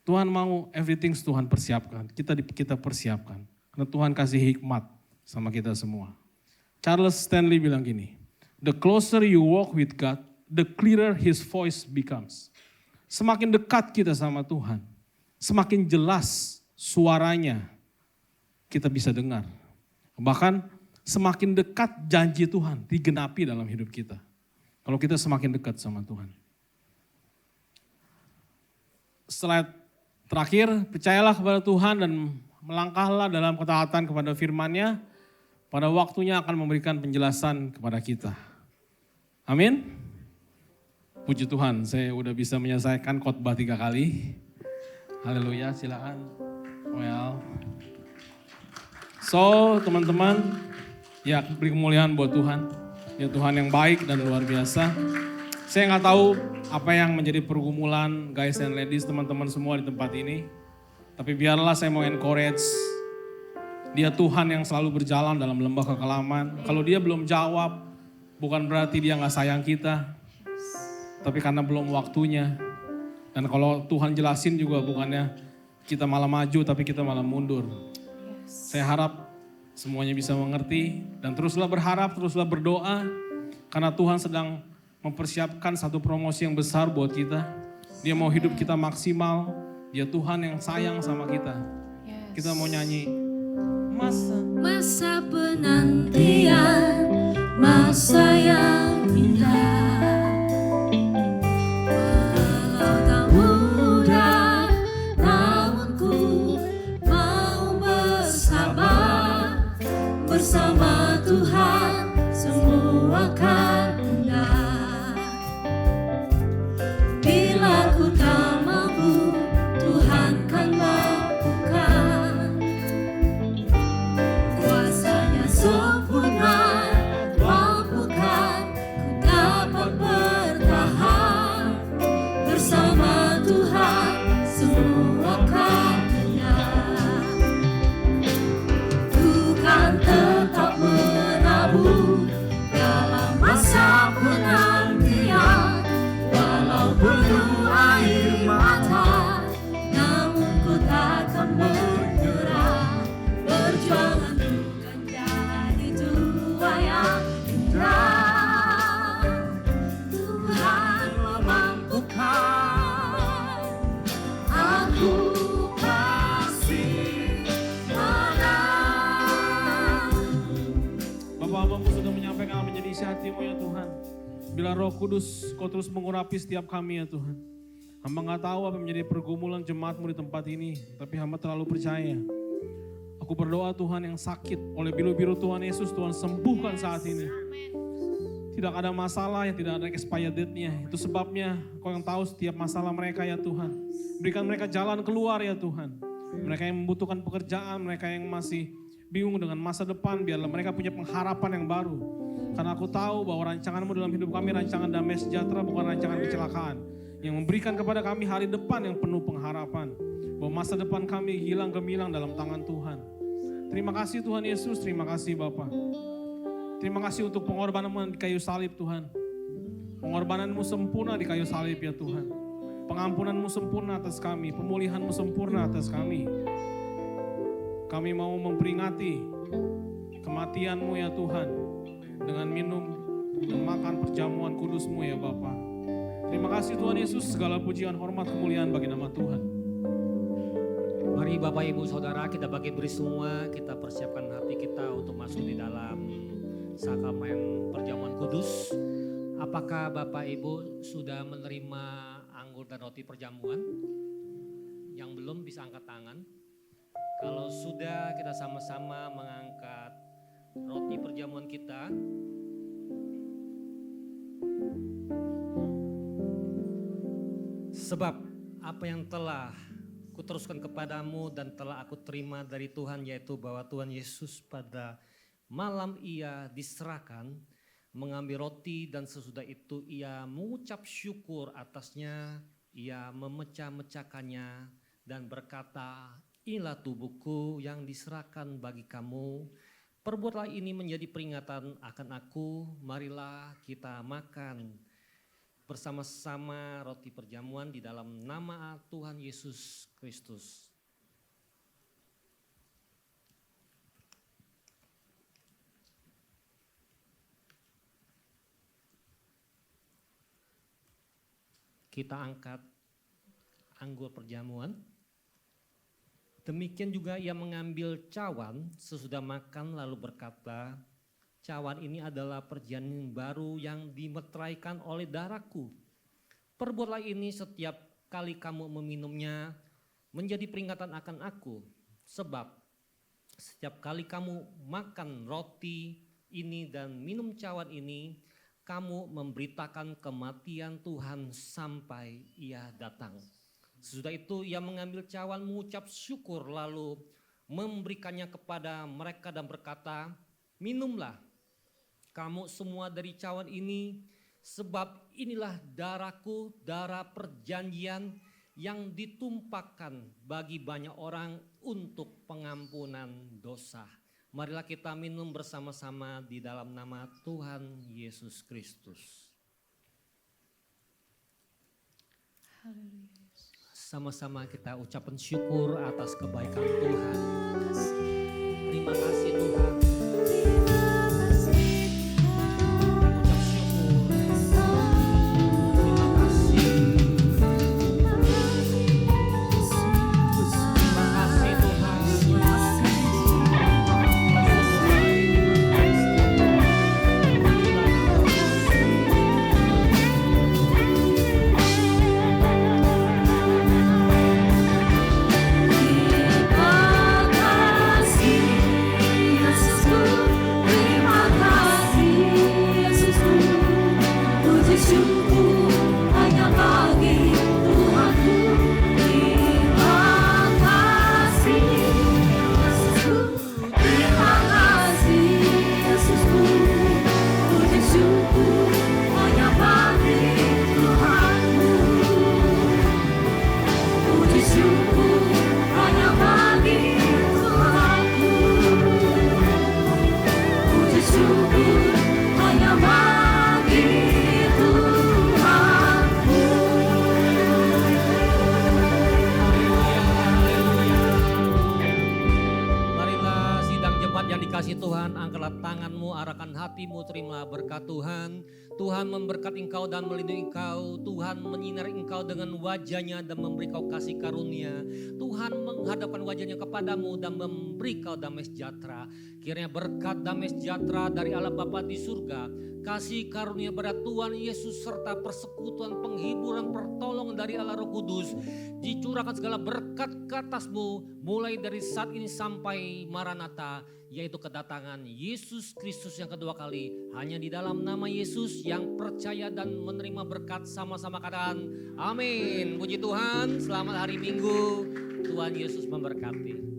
Tuhan mau everything Tuhan persiapkan. Kita persiapkan. Karena Tuhan kasih hikmat sama kita semua. Charles Stanley bilang gini, the closer you walk with God, the clearer His voice becomes. Semakin dekat kita sama Tuhan, semakin jelas suaranya kita bisa dengar. Bahkan semakin dekat janji Tuhan digenapi dalam hidup kita. Kalau kita semakin dekat sama Tuhan. Slide terakhir, percayalah kepada Tuhan dan melangkahlah dalam ketaatan kepada firman-Nya. Pada waktunya akan memberikan penjelasan kepada kita. Amin. Puji Tuhan, saya udah bisa menyelesaikan khotbah 3 kali. Haleluya, silakan. Well. So, teman-teman, ya beri kemuliaan buat Tuhan. Ya Tuhan yang baik dan luar biasa. Saya nggak tahu apa yang menjadi pergumulan guys and ladies, teman-teman semua di tempat ini. Tapi biarlah saya mau encourage, dia Tuhan yang selalu berjalan dalam lembah kekelaman. Kalau dia belum jawab, bukan berarti dia gak sayang kita, tapi karena belum waktunya. Dan kalau Tuhan jelasin juga bukannya kita malah maju, tapi kita malah mundur. Saya harap semuanya bisa mengerti dan teruslah berharap, teruslah berdoa. Karena Tuhan sedang mempersiapkan satu promosi yang besar buat kita. Dia mau hidup kita maksimal. Dia Tuhan yang sayang sama kita. Kita mau nyanyi. Masa penantian, masa yang indah. Walau tak mudah, namun ku mau bersabar. Bersama Tuhan semua akan indah. Bila ku tak mampu, Tuhan kan mampukan. Kuasanya sempurna, mampukan ku dapat bertahan. Bersama Tuhan semua akan indah. Ku kan tetap menabur dalam masa penantian. Walau penuh air mata, namun ku takkan menyerah. Perjuanganku kan jadi tuai yang indah. Tuhan memampukan, aku pasti menang. Bapak hambamu sudah menyampaikan apa menjadi isi hatimu ya Tuhan. Bila Roh Kudus kau terus mengurapi setiap kami ya Tuhan. Hamba gak tahu apa menjadi pergumulan jemaatmu di tempat ini. Tapi hamba terlalu percaya. Aku berdoa Tuhan yang sakit oleh biru-biru Tuhan Yesus, Tuhan sembuhkan saat ini. Tidak ada masalah yang tidak ada expired date-nya. Itu sebabnya kau yang tahu setiap masalah mereka ya Tuhan. Berikan mereka jalan keluar ya Tuhan. Mereka yang membutuhkan pekerjaan, mereka yang masih bingung dengan masa depan, biarlah mereka punya pengharapan yang baru. Karena aku tahu bahwa rancanganmu dalam hidup kami rancangan damai sejahtera, bukan rancangan kecelakaan. Yang memberikan kepada kami hari depan yang penuh pengharapan. Bahwa masa depan kami hilang gemilang dalam tangan Tuhan. Terima kasih Tuhan Yesus, terima kasih Bapa. Terima kasih untuk pengorbananmu di kayu salib Tuhan. Pengorbananmu sempurna di kayu salib ya Tuhan. Pengampunanmu sempurna atas kami, pemulihanmu sempurna atas kami. Kami mau memperingati kematianmu ya Tuhan. Dengan minum dan makan perjamuan kudusmu ya Bapa. Terima kasih Tuhan Yesus, segala pujian, hormat, kemuliaan bagi nama Tuhan. Mari Bapak Ibu Saudara, kita bagi beri semua, kita persiapkan hati kita untuk masuk di dalam sakramen perjamuan kudus. Apakah Bapak Ibu sudah menerima anggur dan roti perjamuan? Yang belum bisa angkat tangan. Kalau sudah, kita sama-sama mengangkat roti perjamuan kita. Sebab apa yang telah kuteruskan kepadamu dan telah aku terima dari Tuhan, yaitu bahwa Tuhan Yesus pada malam ia diserahkan, mengambil roti dan sesudah itu ia mengucap syukur atasnya, ia memecah-mecahkannya dan berkata, inilah tubuhku yang diserahkan bagi kamu. Perbuatlah ini menjadi peringatan akan aku, marilah kita makan bersama-sama roti perjamuan di dalam nama Tuhan Yesus Kristus. Kita angkat anggur perjamuan. Demikian juga ia mengambil cawan sesudah makan lalu berkata, cawan ini adalah perjanjian baru yang dimeteraikan oleh darahku. Perbuatlah ini setiap kali kamu meminumnya menjadi peringatan akan aku. Sebab setiap kali kamu makan roti ini dan minum cawan ini, kamu memberitakan kematian Tuhan sampai ia datang. Sesudah itu ia mengambil cawan, mengucap syukur lalu memberikannya kepada mereka dan berkata, minumlah kamu semua dari cawan ini, Sebab inilah darahku, darah perjanjian yang ditumpahkan bagi banyak orang untuk pengampunan dosa. Marilah kita minum bersama-sama di dalam nama Tuhan Yesus Kristus. Sama-sama kita ucapkan syukur atas kebaikan Tuhan. Terima kasih Tuhan. Ucap syukur. Terima kasih. Terima kasih Tuhan. Kasih Tuhan, angkatlah tanganmu, arahkan hatimu, terimalah berkat Tuhan. Tuhan memberkati engkau dan melindungi engkau. Tuhan menyinari engkau dengan wajahnya dan memberi kau kasih karunia. Tuhan menghadapkan wajahnya kepadamu dan memberi kau damai sejahtera. Kiranya berkat damai sejahtera dari Allah Bapa di surga, kasih karunia pada Tuhan Yesus serta persekutuan penghiburan pertolongan dari Allah Roh Kudus dicurahkan segala berkat ke atasmu mulai dari saat ini sampai Maranatha, yaitu kedatangan Yesus Kristus yang kedua kali. Hanya di dalam nama Yesus yang percaya dan menerima berkat sama-sama katakan amin. Puji Tuhan, selamat hari Minggu. Tuhan Yesus memberkati.